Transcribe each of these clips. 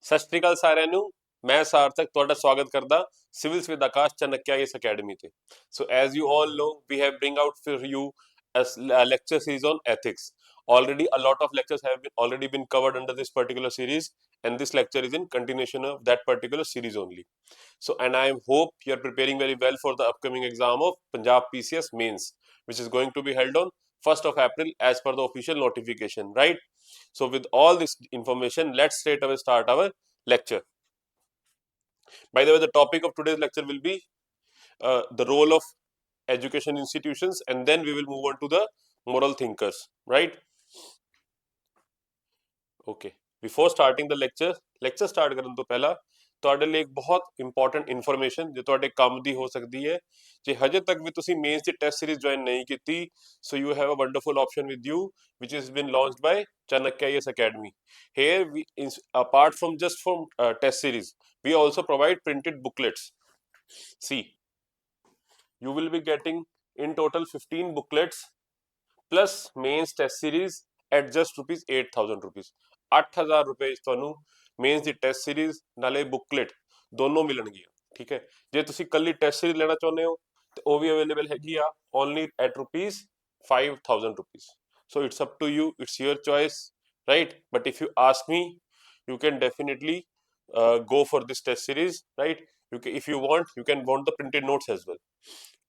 सत श्री अकाल साਰਿਆਂ ਨੂੰ मैं सार्थक ਤੁਹਾਡਾ स्वागत करदा civils with Akash Chanakya IAS academy ਤੇ so as you all know we have bring out for you a lecture series on ethics. Already a lot of lectures have already been covered under this particular series, and this lecture is in continuation of that particular series only. So and I hope you are preparing very well for the upcoming exam of Punjab PCS mains, which is going to be held on 1st of April as per the official notification, right? So with all this information, let's straight away start our lecture. By the way, the topic of today's lecture will be the role of education institutions, and then we will move on to the moral thinkers, right? Okay. Before starting the lecture start ਕਰਨ ਤੋਂ ਪਹਿਲਾਂ ਤੁਹਾਡੇ ਲਈ ਇੱਕ ਬਹੁਤ important information ਜੋ ਤੁਹਾਡੇ ਕੰਮ ਦੀ ਹੋ ਸਕਦੀ ਹੈ। ਜੇ ਹਜੇ ਤੱਕ ਵੀ ਤੁਸੀਂ ਮੇਨਸ ਦੀ ਟੈਸਟ ਸੀਰੀਜ਼ ਜੁਆਇਨ ਨਹੀਂ ਕੀਤੀ, so you have a wonderful option with you which has been launched by Chanakya IAS Academy. Here we, apart from just from test series, we also provide printed booklets. See, you will be getting in total 15 booklets plus mains test series at just rupees 8,000 rupees. 8,000 रुपए ਤੁਹਾਨੂੰ mains ਦੀ test series ਨਾਲੇ booklet ਦੋਨੋਂ ਮਿਲਣਗੀਆਂ। ਠੀਕ ਹੈ, ਜੇ ਤੁਸੀਂ ਕੱਲੀ ਟੈਸਟ ਸੀਰੀਜ਼ ਲੈਣਾ ਚਾਹੁੰਦੇ ਹੋ ਤੇ ਉਹ ਵੀ ਅਵੇਲੇਬਲ ਹੈਗੀ ਆ only at rupees 5,000 rupees. So it's up to you, it's your choice, right? But if you ask me, you can definitely go for this test series, right? If you want, you can want the printed notes as well.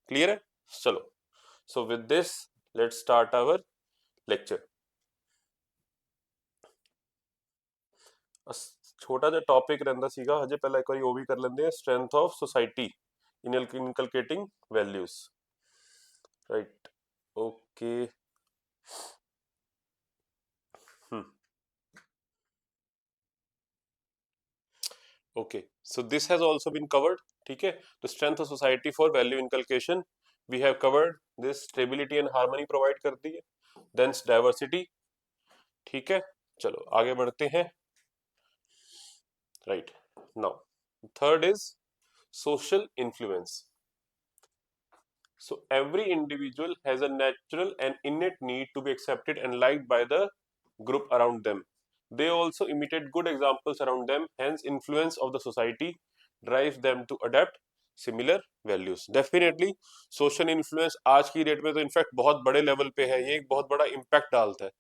Clear है? चलो, so with this let's start our lecture. छोटा ਜਿਹਾ topic ਰਹਿੰਦਾ ਸੀਗਾ, ਹਜੇ ਪਹਿਲਾਂ ਇੱਕ ਵਾਰੀ ਉਹ ਵੀ ਕਰ ਲੈਂਦੇ ਆ। Strength of society in inculcating values, right? Okay, okay, so this has also been covered. ठीक है, the strength of society for value inculcation we have covered this. stability and harmony provide करती है, then diversity. ठीक है, चलो आगे बढ़ते हैं। right now, third is social influence. So every individual has a natural and innate need to be accepted and liked by the group around them. They also imitate good examples around them, hence influence of the society drives them to adapt similar values. Definitely social influence आज की date में तो in fact बहुत बड़े level पे है, ये एक बहुत बड़ा इम्पैक्ट डालता है।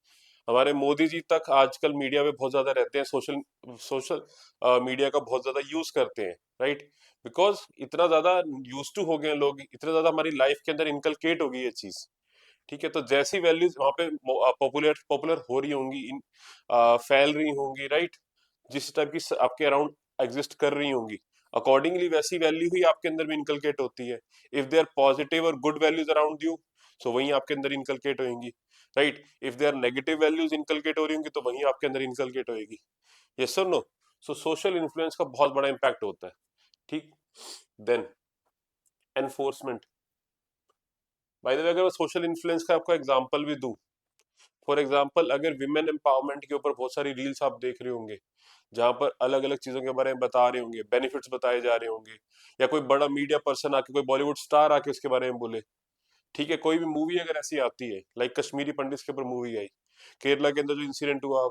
हमारे मोदी जी तक आजकल मीडिया में बहुत ज्यादा रहते हैं, सोशल मीडिया का बहुत ज्यादा यूज करते हैं, राइट? बिकॉज इतना ज्यादा यूज टू हो गए लोग, इतना ज्यादा हमारी लाइफ के अंदर इनकलकेट हो गई ये चीज। ठीक है, तो जैसी वैल्यूज वहां पे पॉपुलर पॉपुलर हो रही होंगी, फैल रही होंगी, राइट? जिस टाइप की आपके अराउंड एग्जिस्ट कर रही होंगी, अकॉर्डिंगली वैसी वैल्यू ही आपके अंदर भी इनकलकेट होती है। इफ दे आर पॉजिटिव और good values around you, so वही आपके अंदर इनकलकेट होंगी, right? If they are negative values inculcate हो रही होंगी तो वही आपके अंदर इनकलकेट होगी। यस और नो? सो सोशल इन्फ्लुएंस का बहुत बड़ा इंपैक्ट होता है। ठीक, then enforcement. By the way, अगर सोशल इन्फ्लुएंस का आपको एग्जांपल भी दूं, फॉर एग्जांपल अगर विमेन एम्पावरमेंट के ऊपर बहुत सारी रील्स आप देख रहे होंगे जहां पर अलग अलग चीजों के बारे में बता रहे होंगे, बेनिफिट्स बताए जा रहे होंगे, या कोई बड़ा मीडिया पर्सन आके, कोई बॉलीवुड स्टार आके उसके बारे में बोले। ठीक है, कोई भी मूवी अगर ऐसी आती है, लाइक कश्मीरी पंडित के ऊपर मूवी आई, केरला के अंदर जो इंसिडेंट हुआ,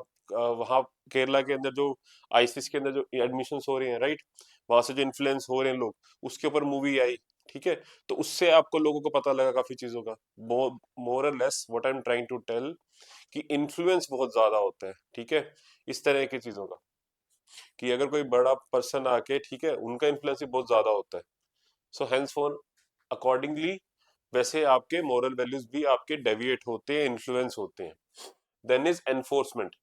वहां केरला के अंदर जो आईसीएस के अंदर जो एडमिशन हो रहे हैं, राइट, वहां से जो इन्फ्लुएंस हो रहे हैं लोग, उसके ऊपर मूवी आई। ठीक है, तो उससे आपको लोगों को पता लगा काफी चीजों का। मोर और less what I am trying to tell कि इन्फ्लुएंस बहुत ज्यादा होता है। ठीक है, इस तरह की चीजों का, कि अगर कोई बड़ा पर्सन आके, ठीक है, उनका इन्फ्लुएंस भी बहुत ज्यादा होता है। सो हेंस फॉर अकॉर्डिंगली वैसे आपके मोरल वैल्यूज भी आपके डेविएट होते हैं, इन्फ्लुएंस होते हैं। Then is enforcement.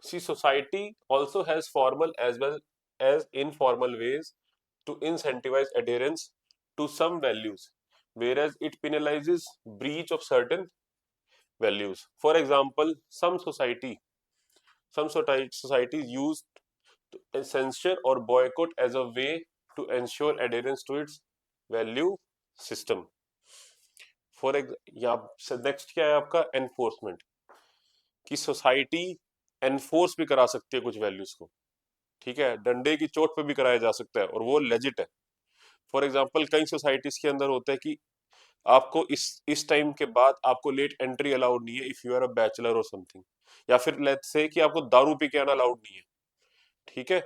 See, society also has formal as well as informal ways to incentivize adherence to some values, whereas it penalizes breach of certain values. For example, some societies use censure or boycott as a way to ensure adherence to its value system. For यहाँ next क्या है आपका? Enforcement, कि society enforce भी करा सकती है कुछ वैल्यूज को। ठीक है, डंडे की चोट पे भी कराया जा सकता है और वो लेजिट है। फॉर एग्जांपल कई सोसाइटीज के अंदर होता है कि आपको इस टाइम के बाद आपको लेट एंट्री अलाउड नहीं है if you are a bachelor और समथिंग, या फिर लेट्स से कि आपको दारू पी के आना अलाउड नहीं है। ठीक है।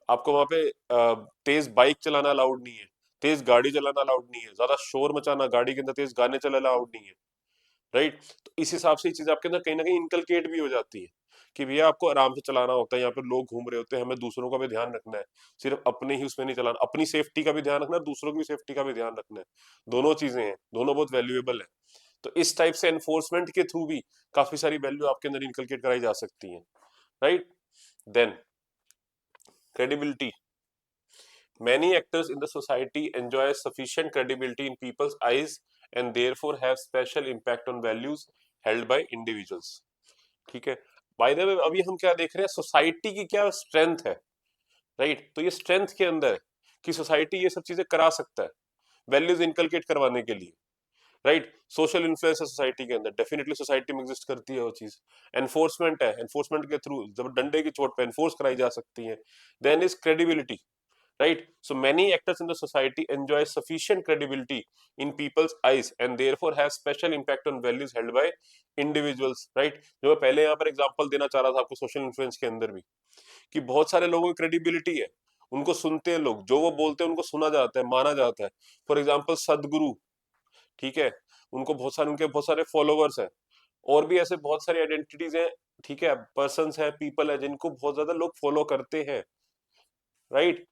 आपको वहां पे तेज बाइक चलाना अलाउड नहीं है, तेज गाड़ी चलाना अलाउड नहीं है, ज्यादा शोर मचाना, गाड़ी के अंदर तेज गाने चलाना अलाउड नहीं है, राइट। तो इस हिसाब से ये चीज आपके अंदर कहीं ना कहीं इनकलकेट भी हो जाती है कि भैया आपको आराम से चलाना होता है, यहाँ पे लोग घूम रहे होते हैं, हमें दूसरों का भी ध्यान रखना है, सिर्फ अपने ही उसमें नहीं चलाना, अपनी सेफ्टी का भी ध्यान रखना है, दूसरों की सेफ्टी का भी ध्यान रखना है। दोनों चीजें हैं, दोनों बहुत वैल्यूएबल है। तो इस टाइप से एनफोर्समेंट के थ्रू भी काफी सारी वैल्यू आपके अंदर इनकलकेट कराई जा सकती है, right. Then credibility, many actors in the society enjoy sufficient credibility in people's eyes and therefore have special impact on values held by individuals। ठीक है। बाय द वे अभी हम क्या देख रहे हैं, सोसाइटी की क्या स्ट्रेंथ है, राइट। तो ये स्ट्रेंथ के अंदर है कि सोसाइटी ये सब चीजें करा सकता है वैल्यूज इनकलकेट करवाने के लिए, राइट। सोशल इन्फ्लुएंस है सोसाइटी के अंदर, डेफिनेटली सोसाइटी में एग्जिस्ट करती है वो चीज। एनफोर्समेंट है, एनफोर्समेंट के थ्रू जब डंडे की चोट पे एनफोर्स कराई जा सकती है। Then is credibility, right? So many actors in the society enjoy sufficient credibility in people's eyes and therefore have special impact on values held by individuals, right? जो मैं पहले यहाँ पर एग्जांपल देना चाह रहा था आपको सोशल इन्फ्लुएंस के अंदर भी, कि बहुत सारे लोगों की क्रेडिबिलिटी है, उनको सुनते हैं लोग, जो वो बोलते हैं उनको सुना जाता है, माना जाता है। फॉर एग्जाम्पल सदगुरु, ठीक है, उनको बहुत सारे, उनके बहुत सारे फॉलोवर्स हैं, और भी ऐसे बहुत सारी आइडेंटिटीज हैं, ठीक है, पर्संस है, पीपल है, जिनको बहुत ज्यादा लोग फॉलो करते हैं, राइट।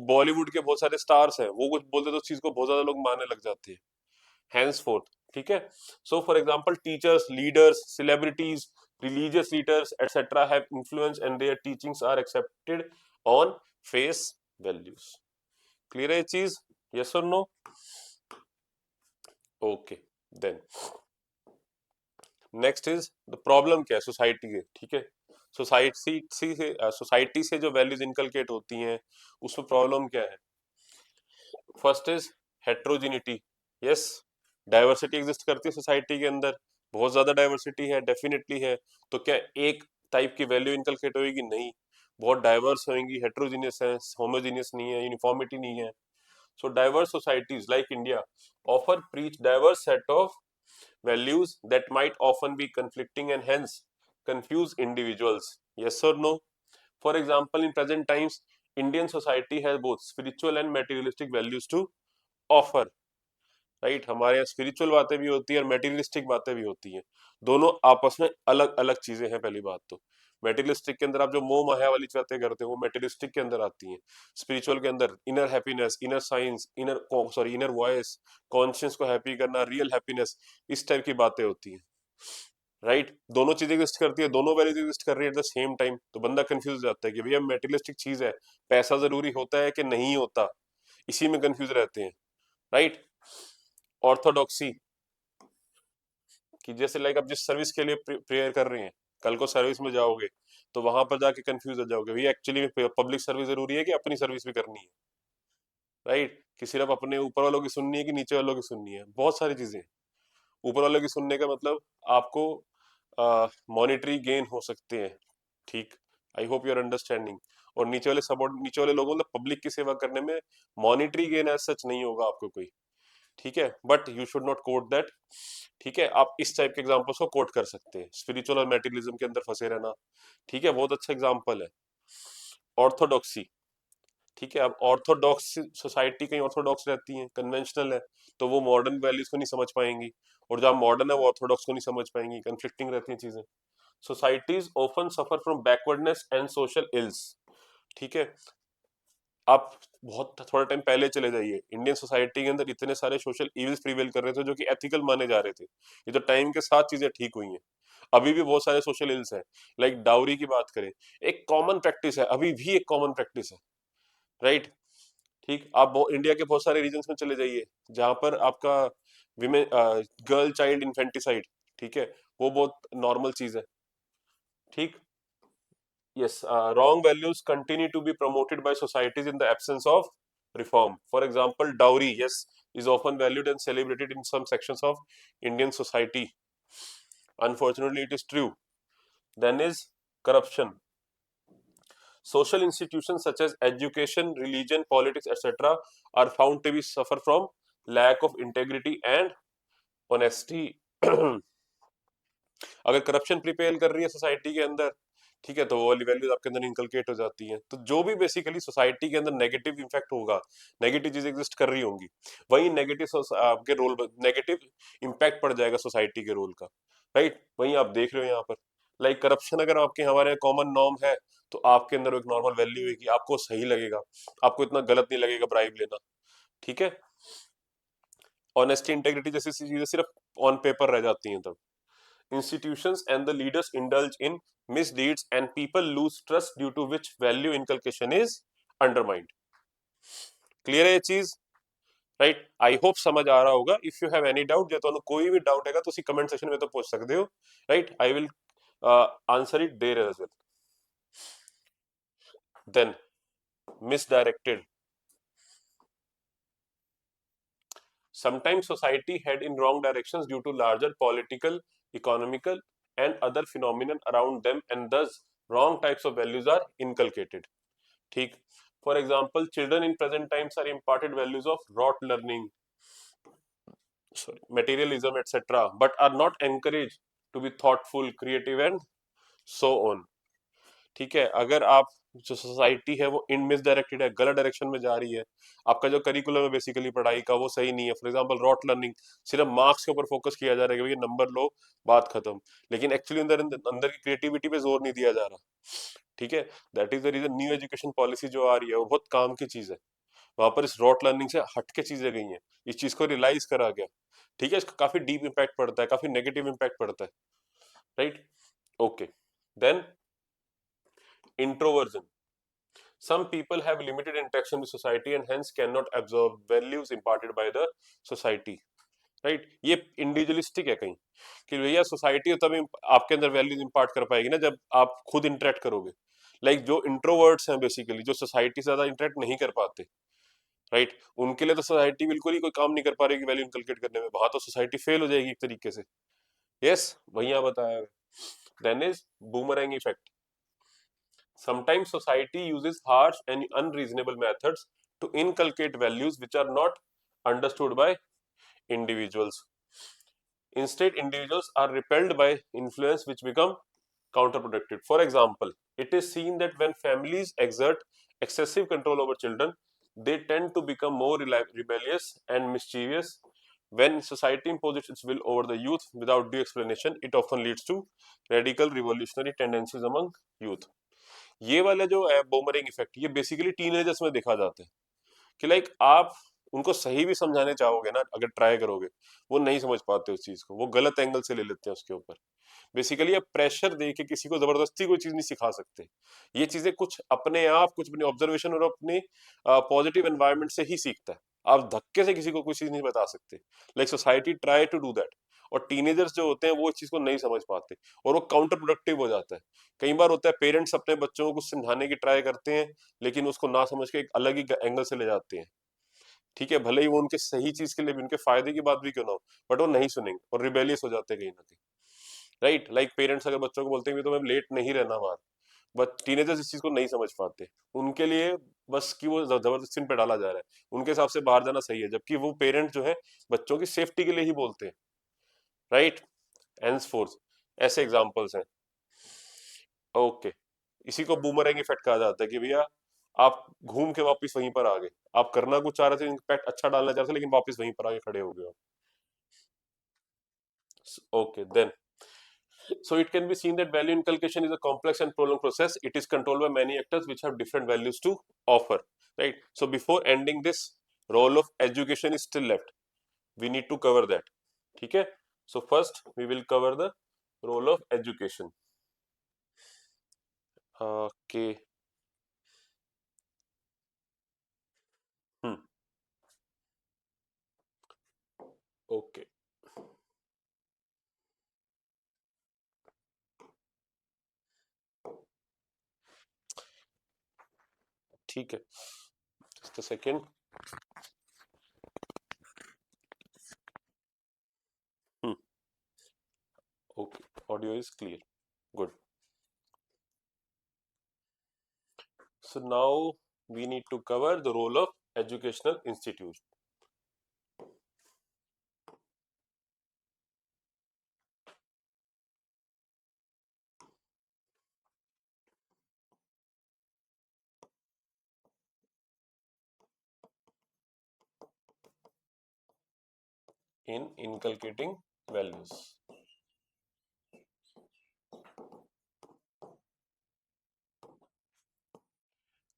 बॉलीवुड के बहुत सारे स्टार्स हैं, वो कुछ बोलते तो उस चीज को बहुत ज्यादा लोग मानने लग जाते हैं, हैंस फोर्थ, ठीक है। So for example teachers, leaders, celebrities, religious leaders etcetera have influence and their teachings are accepted on face values. Clear है ये चीज, यस और no? Okay. Then next is the problem क्या है सोसाइटी के, ठीक है। सोसाइटी से जो वैल्यूज इनकलकेट होती हैं उसमें प्रॉब्लम क्या है? First is heterogeneity, yes, diversity exist करती है सोसाइटी के अंदर, बहुत ज्यादा डाइवर्सिटी है, डेफिनेटली है। तो क्या एक टाइप की वैल्यू इनकलकेट होगी? नहीं, बहुत डाइवर्स होंगी, हेट्रोजीनियस है, होमोजीनियस नहीं है, यूनिफॉर्मिटी नहीं है। So diverse societies like India offer preach diverse set of values that might often be conflicting and hence confuse individuals, yes or no? For example, in present times Indian society has both spiritual and materialistic values to offer, right. हमारे यहाँ spiritual बातें भी होती है और materialistic बातें भी होती हैं, दोनों आपस में अलग अलग चीजें हैं। पहली बात तो मेटीरियलिस्टिक के अंदर आप जो मोह माया वाली बातें करते हो वो मेटीरियलिस्टिक के अंदर आती हैं। स्पिरिचुअल के अंदर inner happiness, inner science, inner voice, conscious को हैप्पी करना, रियल हैप्पीनेस, इस टाइप की बातें होती हैं, राइट। दोनों चीजें एग्जिस्ट करती है, दोनों वैल्यूज एग्जिस्ट कर रही है एट द सेम टाइम, तो बंदा कंफ्यूज हो जाता है कि भैया मेटीरियलिस्टिक चीज है, पैसा जरूरी होता है कि नहीं होता, इसी में कंफ्यूज रहते हैं, राइट। ऑर्थोडॉक्सी, कि जैसे लाइक आप जिस सर्विस के लिए प्रेयर कर रहे हैं, कल को सर्विस में जाओगे तो वहां पर जाके कंफ्यूज हो जाओगे, भैया एक्चुअली पब्लिक सर्विस जरूरी है कि अपनी सर्विस भी करनी है, राइट। कि सिर्फ अपने ऊपर वालों की सुननी है कि नीचे वालों की सुननी है, बहुत सारी चीजें। ऊपर वालों की सुनने का मतलब आपको मॉनिटरी गेन हो सकते हैं, ठीक, आई होप यूर अंडरस्टैंडिंग। और नीचे वाले सपोर्ट, नीचे वाले लोगों मतलब पब्लिक की सेवा करने में मॉनिटरी गेन एज सच नहीं होगा आपको कोई, ठीक है, but you should not coat that, ठीक है। आप इस टाइप के एग्जांपल्स को कोट कर सकते हैं, स्पिरिचुअल और मैटेरियलिज्म के अंदर फंसे रहना, ठीक है, बहुत अच्छा एग्जांपल है। ऑर्थोडॉक्सी, ठीक है, अब ऑर्थोडॉक्स सोसाइटी कहीं ऑर्थोडॉक्स रहती है, कन्वेंशनल है, तो वो मॉडर्न वैल्यूज को नहीं समझ पाएंगी, और जहाँ मॉडर्न है वो ऑर्थोडॉक्स को नहीं समझ पाएंगी, कंफ्लिक्टिंग रहती हैं चीजें। Societies often suffer from backwardness and social ills, ठीक है। आप बहुत थोड़ा टाइम पहले चले जाइए, इंडियन सोसाइटी के अंदर इतने सारे सोशल इविल्स प्रिवेल कर रहे थे जो कि एथिकल माने जा रहे थे, ये तो टाइम के साथ चीजें ठीक हुई हैं। अभी भी बहुत सारे सोशल इल्स हैं, लाइक डाउरी की बात करें, एक कॉमन प्रैक्टिस है, अभी भी एक कॉमन प्रैक्टिस है, राइट। ठीक, आप इंडिया के बहुत सारे रीजन्स में चले जाइए जहां पर आपका विमेन, गर्ल चाइल्ड इन्फेंटिसाइड, ठीक है, वो बहुत नॉर्मल चीज है, ठीक। Yes, wrong values continue to be promoted by societies in the absence of reform. For example, dowry, yes, is often valued and celebrated in some sections of Indian society. Unfortunately, it is true. Then is corruption. Social institutions such as education, religion, politics, etc., are found to be suffer from lack of integrity and honesty. अगर corruption प्रिपेल कर रही है society के अंदर, ठीक है, तो वो वाली वैल्यूज आपके अंदर इनकलकेट हो जाती हैं। तो जो भी बेसिकली सोसाइटी के अंदर नेगेटिव इम्पैक्ट होगा, नेगेटिव चीजें एग्जिस्ट कर रही होंगी, वही नेगेटिव आपके रोल, नेगेटिव इम्पैक्ट पड़ जाएगा सोसाइटी के रोल का। राइट, वही आप देख रहे हो यहाँ पर। लाइक करप्शन अगर आपके हमारे कॉमन नॉर्म है, तो आपके अंदर एक नॉर्मल वैल्यू है कि आपको सही लगेगा, आपको इतना गलत नहीं लगेगा ब्राइब लेना। ठीक है, ऑनेस्टी इंटेग्रिटी जैसी चीजें सिर्फ ऑन पेपर रह जाती हैं तब। Institutions and the leaders indulge in misdeeds and people lose trust due to which value inculcation is undermined. Clear है ये चीज? राइट, आई होप समझ आ रहा होगा। If you have any doubt या तो कोई भी डाउट है तो उसी कमेंट सेक्शन में तो पूछ सकते हो। Right, I will answer it there as well. Then misdirected. Sometimes society head in wrong directions due to larger political, economical, and other phenomenon around them, and thus wrong types of values are inculcated. ठीक, for example, children in present times are imparted values of rote learning, sorry, materialism, etc., but are not encouraged to be thoughtful, creative, and so on. ठीक है, अगर आप जो society है वो इन misdirected है, गलत डायरेक्शन में जा रही है, आपका जो करिकुलम है बेसिकली पढ़ाई का वो सही नहीं है, फॉर एग्जांपल रॉट लर्निंग, सिर्फ मार्क्स के ऊपर फोकस किया जा रहा है कि भैया नंबर लो, बात खत्म, लेकिन एक्चुअली अंदर अंदर की क्रिएटिविटी पे जोर नहीं दिया जा रहा। ठीक है, that is the reason new education policy जो आ रही है वो बहुत काम की चीज है। वहां पर इस रॉट लर्निंग से हट के चीजें गई हैं, इस चीज को रियलाइज करा गया। ठीक है, इसका काफी डीप इम्पैक्ट पड़ता है, काफी नेगेटिव इम्पैक्ट पड़ता है। Right, okay, then introversion. Some people have limited interaction with society and hence cannot absorb values imparted by the society. Right, ये इंडिविजुअलिस्टिक है कहीं कि भैया सोसाइटी तभी आपके अंदर वैल्यूज इंपार्ट कर पाएगी ना जब आप खुद इंटरेक्ट करोगे। लाइक जो इंट्रोवर्ट्स हैं बेसिकली, जो सोसाइटी से ज्यादा इंटरेक्ट नहीं कर पाते, राइट, उनके लिए तो सोसाइटी बिल्कुल ही कोई काम नहीं कर पा रही कि वैल्यू इनकलकेट करने में, वहां तो सोसाइटी फेल हो जाएगी एक तरीके से। यस, वही यहाँ बताया। Then is boomerang effect. Sometimes society uses harsh and unreasonable methods to inculcate values which are not understood by individuals. Instead, individuals are repelled by influence which become counterproductive. For example, it is seen that when families exert excessive control over children, they tend to become more rebellious and mischievous. When society imposes its will over the youth without due explanation, it often leads to radical revolutionary tendencies among youth. ये वाला जो है boomerang effect, ये basically teenagers में देखा जाता है कि लाइक आप उनको सही भी समझाने चाहोगे ना, अगर ट्राई करोगे, वो नहीं समझ पाते उस चीज को, वो गलत एंगल से ले लेते हैं उसके ऊपर। बेसिकली आप प्रेशर दे के किसी को जबरदस्ती कोई चीज नहीं सिखा सकते। ये चीजें कुछ अपने आप, कुछ अपने ऑब्जर्वेशन और अपने पॉजिटिव एनवायरनमेंट से ही सीखता है। आप धक्के से किसी को कोई चीज नहीं बता सकते। Like society try to do that, और टीनेजर्स जो होते हैं वो इस चीज को नहीं समझ पाते, और वो काउंटर प्रोडक्टिव हो जाता है। कई बार होता है पेरेंट्स अपने बच्चों को कुछ समझाने की ट्राई करते हैं, लेकिन उसको ना समझ के एक अलग ही एंगल से ले जाते हैं। ठीक है, भले ही वो उनके सही चीज के लिए भी, उनके फायदे की बात भी क्यों ना हो, बट वो नहीं सुनेंगे और रिबेलियस हो जाते हैं कहीं ना कहीं। राइट, लाइक पेरेंट्स अगर बच्चों को बोलते हैं कि तुम्हें लेट नहीं रहना बाहर, बट टीनेजर्स इस चीज को नहीं समझ पाते। उनके लिए बस कि वो जबरदस्ती पे डाला जा रहा है, उनके हिसाब से बाहर जाना सही है, जबकि वो पेरेंट जो है बच्चों की सेफ्टी के लिए ही बोलते हैं। राइट, एंस फोर्स, ऐसे एग्जाम्पल्स हैं। ओके, इसी को बूमरैंग इफेक्ट कहा जाता है कि भैया आप घूम के वापस वहीं पर आ गए, आप करना कुछ चाह रहे थे, इम्पैक्ट अच्छा डालना चाह रहे थे, लेकिन वापस वहीं पर आके खड़े हो गए। Okay, then so it can be seen that value inculcation is a complex and prolonged process. It is controlled by many actors which have different values to offer. Right. So before ending this, role of education is still left. We need to cover that. Okay. So first we will cover the role of education. Okay. Hmm. Okay. ठीक है. Just a second. Hmm. Okay. Audio is clear. Good. So now we need to cover the role of educational institute. in inculcating values.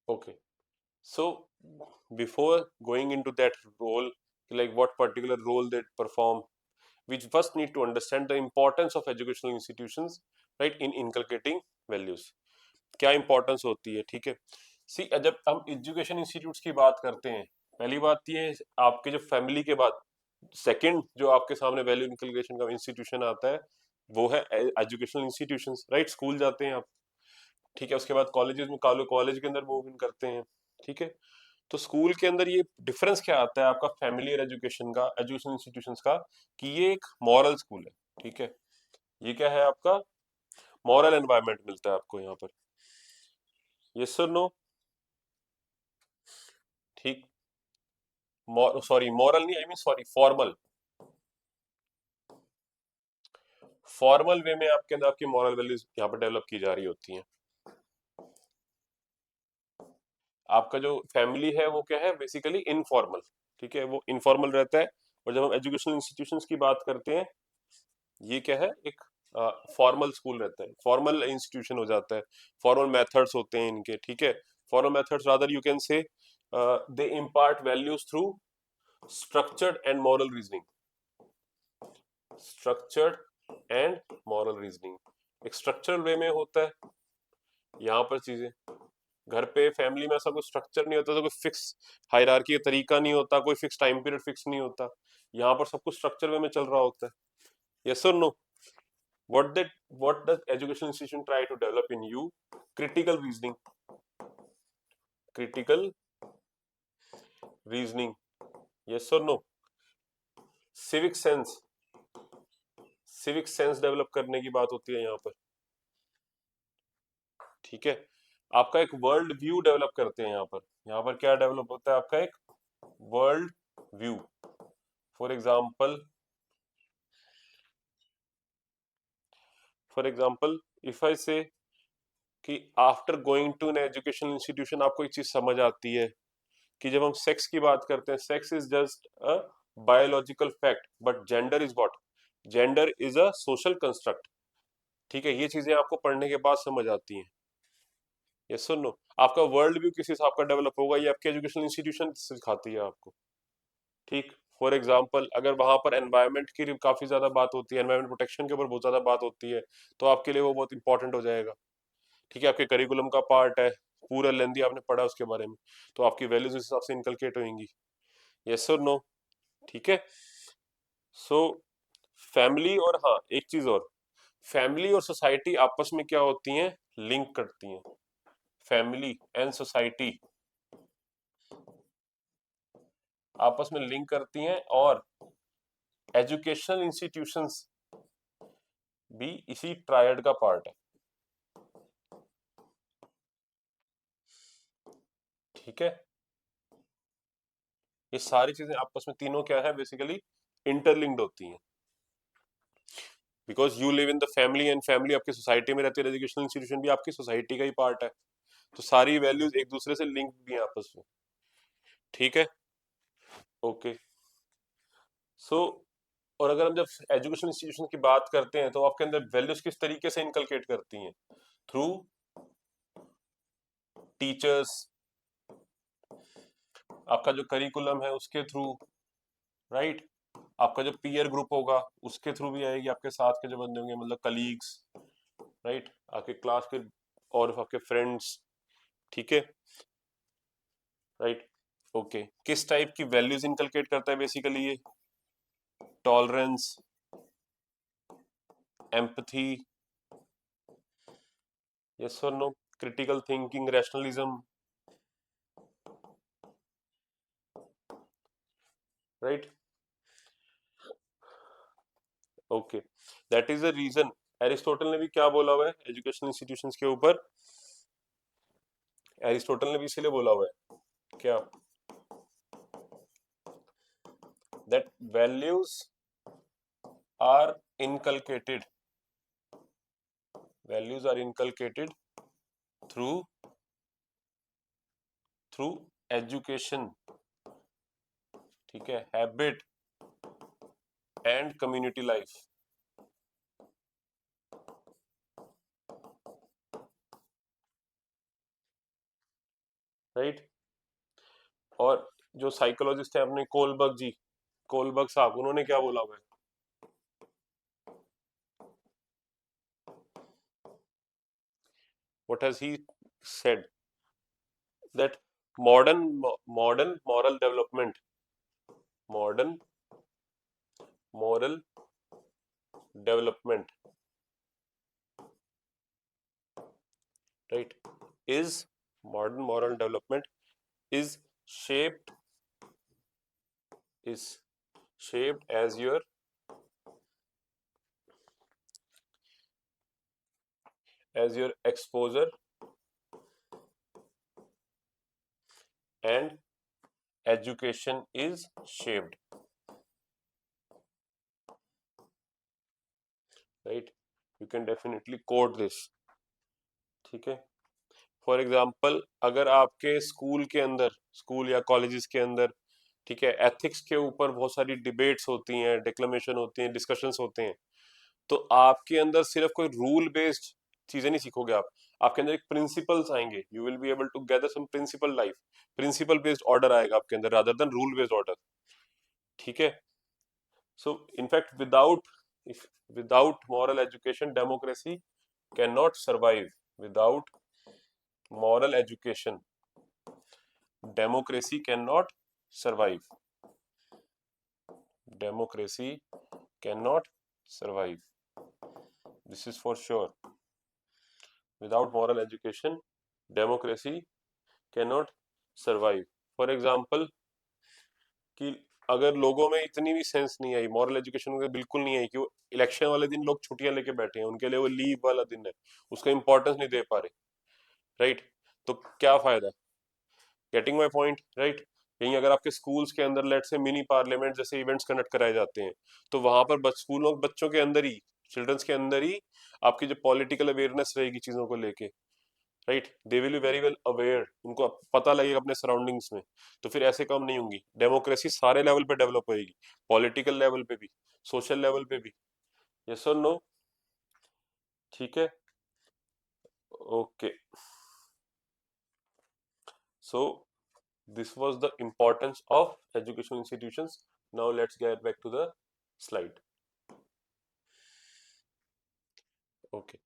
Okay, so before going into that role, like what particular role they perform, we first need to understand the importance of educational institutions, right, in inculcating values. क्या importance होती है, ठीक है। सी जब हम education institutes की बात करते हैं, पहली बात ये है, आपके जो फैमिली के बाद सेकंड जो आपके सामने वैल्यू इंकलकेशन का इंस्टीट्यूशन आता है वो है एजुकेशनल इंस्टीट्यूशंस, राइट। स्कूल जाते हैं आप, ठीक है। उसके बाद कॉलेजेस में कॉलेज के अंदर मूव इन करते हैं, ठीक है। तो स्कूल के अंदर ये डिफरेंस क्या आता है आपका फैमिली एजुकेशन का, एजुकेशनल इंस्टीट्यूशंस का, कि ये एक मॉरल स्कूल है, ठीक है। ये क्या है आपका मॉरल एनवायरनमेंट मिलता है आपको यहाँ पर, यस और नो, ठीक। सॉरी मॉरल नहीं, I mean sorry formal, formal way में आपके अंदर आपकी मॉरल वैल्यूज यहाँ पर डेवलप की जा रही होती हैं। आपका जो फैमिली है वो क्या है बेसिकली इनफॉर्मल, ठीक है, वो इनफॉर्मल रहता है। और जब हम एजुकेशनल इंस्टीट्यूशंस की बात करते हैं, ये क्या है एक फॉर्मल स्कूल रहता है, फॉर्मल इंस्टीट्यूशन हो जाता है, फॉर्मल मेथड्स होते हैं इनके, ठीक है। Formal methods rather you can say they impart values through structured and moral reasoning, structured and moral reasoning एक स्ट्रक्चरल वे में होता है यहाँ पर चीजें। घर पे फैमिली में ऐसा कोई स्ट्रक्चर नहीं होता, तो कोई फिक्स हायरार्की का तरीका नहीं होता, कोई फिक्स टाइम पीरियड फिक्स नहीं होता। यहाँ पर सब कुछ स्ट्रक्चर वे में चल रहा होता है, यस और no. what does education institution try to develop in you? Critical reasoning, critical reasoning, yes or no। civic sense, civic sense develop करने की बात होती है यहाँ पर, ठीक है। आपका एक वर्ल्ड व्यू डेवलप करते हैं यहाँ पर क्या डेवलप होता है आपका एक world view. For example, if I say कि after going to an educational institution आपको एक चीज समझ आती है कि जब हम सेक्स की बात करते हैं, sex is just a biological fact, but gender is what, gender is a social construct, ठीक है। ये चीजें आपको पढ़ने के बाद समझ आती हैं, ये सुनो। आपका वर्ल्ड व्यू किस हिसाब का डेवलप होगा, ये आपके एजुकेशनल इंस्टीट्यूशन सिखाती है आपको, ठीक। फॉर एग्जाम्पल अगर वहां पर एनवायरनमेंट की काफी ज्यादा बात होती है, एनवायरनमेंट प्रोटेक्शन के ऊपर बहुत ज्यादा बात होती है, तो आपके लिए वो बहुत इंपॉर्टेंट हो जाएगा, ठीक है। आपके करिकुलम का पार्ट है, पूरा लेंदी आपने पढ़ा उसके बारे में, तो आपकी वैल्यूज उस हिसाब से इनकलकेट होंगी, यस और नो, ठीक है। सो फैमिली और हाँ एक चीज और, फैमिली और सोसाइटी आपस में क्या होती हैं, लिंक करती हैं। फैमिली एंड सोसाइटी आपस में लिंक करती हैं, और एजुकेशनल इंस्टीट्यूशंस भी इसी ट्रायड का पार्ट है, ठीक है। ये सारी चीजें आपस में तीनों क्या है बेसिकली इंटरलिंक्ड होती हैं, because you live in the family and family आपकी सोसाइटी में रहती है, एजुकेशनल इंस्टीट्यूशन भी आपकी सोसाइटी का ही पार्ट है, तो सारी वैल्यूज एक दूसरे से लिंक भी हैं आपस में, ठीक है। ओके, सो और अगर हम जब एजुकेशन इंस्टीट्यूशन की बात करते हैं तो आपके अंदर वैल्यूज किस तरीके से इनकलकेट करती हैं, थ्रू टीचर्स, आपका जो करिकुलम है उसके थ्रू, राइट। आपका जो पीयर ग्रुप होगा उसके थ्रू भी आएगी, आपके साथ के जो बंदे होंगे मतलब कलीग्स, राइट, आपके क्लास के और आपके फ्रेंड्स, ठीक है, राइट। ओके, किस टाइप की वैल्यूज इनकलकेट करता है बेसिकली ये, टॉलरेंस, एम्पथी, यस और no, critical thinking, rationalism, right. Okay, that is the reason, Aristotle ने भी क्या बोला हुआ है एजुकेशनल इंस्टीट्यूशंस के ऊपर, एरिस्टोटल ने भी इसीलिए बोला हुआ है क्या, that values are inculcated, values are inculcated through through education, ठीक है, habit and community life, right? और जो साइकोलॉजिस्ट है अपने कोलबर्ग जी, कोलबर्ग साहब, उन्होंने क्या बोला हुआ है? What has he said? That modern modern moral development, right, is modern moral development is shaped is shaped as your exposure and education is shaped, right? You can definitely quote this, ठीक है? For example, अगर आपके school के अंदर, school या colleges के अंदर, ठीक है, एथिक्स के ऊपर बहुत सारी डिबेट्स होती हैं, डिक्लेमेशन होती हैं, डिस्कशंस होते हैं, तो आपके अंदर सिर्फ कोई रूल बेस्ड चीजें नहीं सीखोगे आप, आपके अंदर एक प्रिंसिपल्स आएंगे, you will be able to gather some principle life, principle based order आएगा आपके अंदर rather than rule based order, ठीक है? So in fact without moral education democracy cannot survive, without moral education democracy cannot survive, democracy cannot survive, this is for sure. Without moral education democracy cannot survive. For example, कि अगर लोगों में इतनी भी sense नहीं आई, moral education में बिल्कुल नहीं आई कि वो इलेक्शन वाले दिन लोग छुट्टियां लेके बैठे हैं, उनके लिए वो लीव वाला दिन है, उसका इंपॉर्टेंस नहीं दे पा रहे, राइट? तो क्या फायदा? Getting my point, right? यहीं अगर आपके स्कूल्स के अंदर लेट से मिनी पार्लियामेंट जैसे इवेंट्स कंडक्ट कराए जाते हैं, तो वहां पर स्कूलों बच्चों के अंदर ही, चिल्ड्रंस के अंदर ही आपकी जो पॉलिटिकल अवेयरनेस रहेगी चीजों को लेके, right, they will be very well aware, उनको पता लगेगा अपने सराउंडिंग्स में, तो फिर ऐसे काम नहीं होंगी, डेमोक्रेसी सारे लेवल पे डेवलप होएगी, पॉलिटिकल लेवल पे भी, सोशल लेवल पे भी। यस और नो? ठीक है, okay. So this was the importance of educational institutions. Now let's get back to the slide. Okay,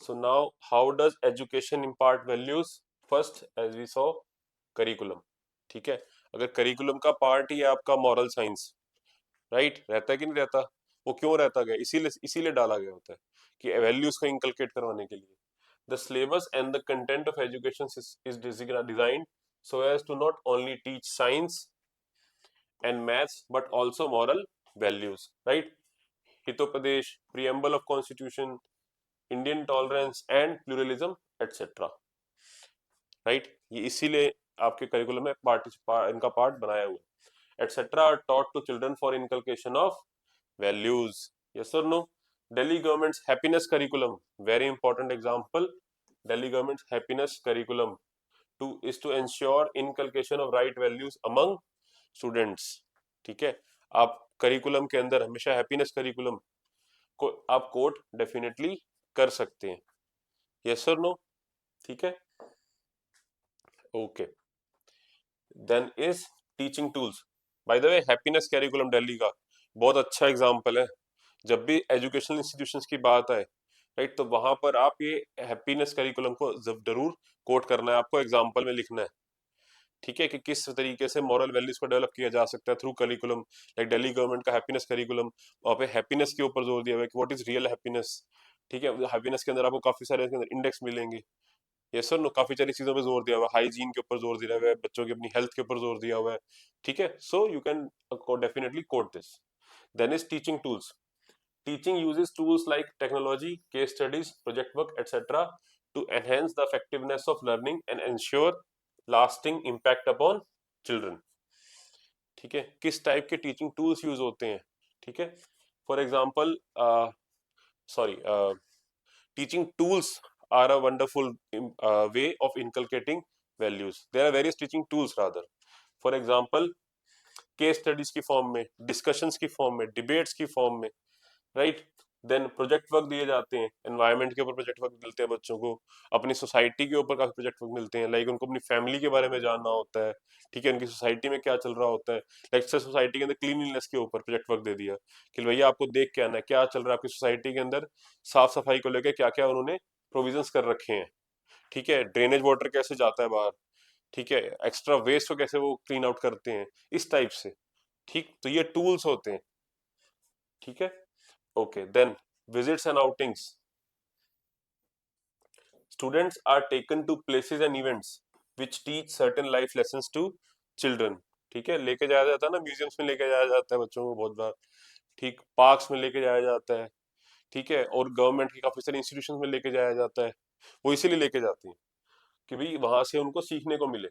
so now how does education impart values? First, as we saw, curriculum, ठीक है? अगर curriculum का part ही है आपका moral science, right, रहता है कि नहीं रहता? वो क्यों रहता गया? इसीलिए डाला गया होता है कि वैल्यूज को इंकलकेट करवाने के लिए। The syllabus and the content of education is designed so as to not only teach science and maths but also moral values, right? Hitopadesh, preamble of constitution, Indian tolerance and pluralism, etc. right? ये इसीलिए आपके curriculum में इनका part बनाया हुआ, etc. are taught to children for inculcation of values. Yes or no? Delhi government's happiness curriculum, very important example. Delhi government's happiness curriculum is to ensure inculcation of right values among students, ठीक है? आप curriculum के अंदर हमेशा happiness curriculum को आप coat definitely कर सकते हैं, यस और नो? ठीक है, okay. Then is teaching tools, by the way happiness curriculum Delhi का बहुत अच्छा एग्जांपल है। जब भी एजुकेशनल इंस्टीट्यूशंस की बात आए, राइट, तो वहां पर आप ये हैप्पीनेस करिकुलम को जरूर कोट करना है, आपको एग्जांपल में लिखना है, ठीक है, कि किस तरीके से मॉरल वैल्यूज को डेवलप किया जा सकता है through curriculum. Like Delhi government का हैप्पीनेस करिकुलम, वहाँ पे हैप्पीनेस के ऊपर जोर दिया हुआ है कि व्हाट इज रियल हैप्पीनेस, ठीक है? हैप्पीनेस के अंदर आपको काफी सारे इंडेक्स मिलेंगे, ये सर नो, काफी सारी चीजों पे जोर दिया हुआ है, हाइजीन के ऊपर जोर दिया हुआ है, बच्चों की अपनी हेल्थ के ऊपर जोर दिया हुआ है, ठीक है? So you can definitely quote this. Then is teaching tools, teaching uses tools like technology, case studies, project work, etc. to enhance the effectiveness of learning and ensure lasting impact upon children, ठीक है? किस type के teaching tools use होते हैं, ठीक है? For example, sorry, teaching tools are a wonderful way of inculcating values. There are various teaching tools rather. For example, case studies की form में, डिस्कशंस की फॉर्म में, डिबेट्स की फॉर्म में, राइट। देन प्रोजेक्ट वर्क दिए जाते हैं, environment के ऊपर प्रोजेक्ट वर्क मिलते हैं बच्चों को, अपनी सोसाइटी के ऊपर काफी प्रोजेक्ट वर्क मिलते हैं, लाइक उनको अपनी फैमिली के बारे में जानना होता है, ठीक है, उनकी सोसाइटी में क्या चल रहा होता है, लाइक सोसाइटी के अंदर क्लीनलीनेस के ऊपर प्रोजेक्ट वर्क दे दिया कि भैया आपको देख के आना है क्या चल रहा है आपकी सोसाइटी के अंदर, साफ सफाई को लेकर क्या क्या उन्होंने प्रोविजंस कर रखे हैं, ठीक है, ड्रेनेज वाटर कैसे जाता है बाहर, ठीक है, एक्स्ट्रा वेस्ट को कैसे वो क्लीन आउट करते हैं, इस टाइप से, ठीक, तो ये टूल्स होते हैं, ठीक है। Okay, then visits and outings, students are taken to places and events which teach certain life lessons to children, ठीक है, लेके जाया जाता है ना, म्यूजियम्स में लेके जाया जाता है बच्चों को बहुत बार, ठीक, पार्क्स में लेके जाया जाता है, ठीक है, और गवर्नमेंट की काफी सारी इंस्टीट्यूशंस में लेके जाया जाता है, वो इसीलिए लेके जाती हैं कि भाई वहां से उनको सीखने को मिले।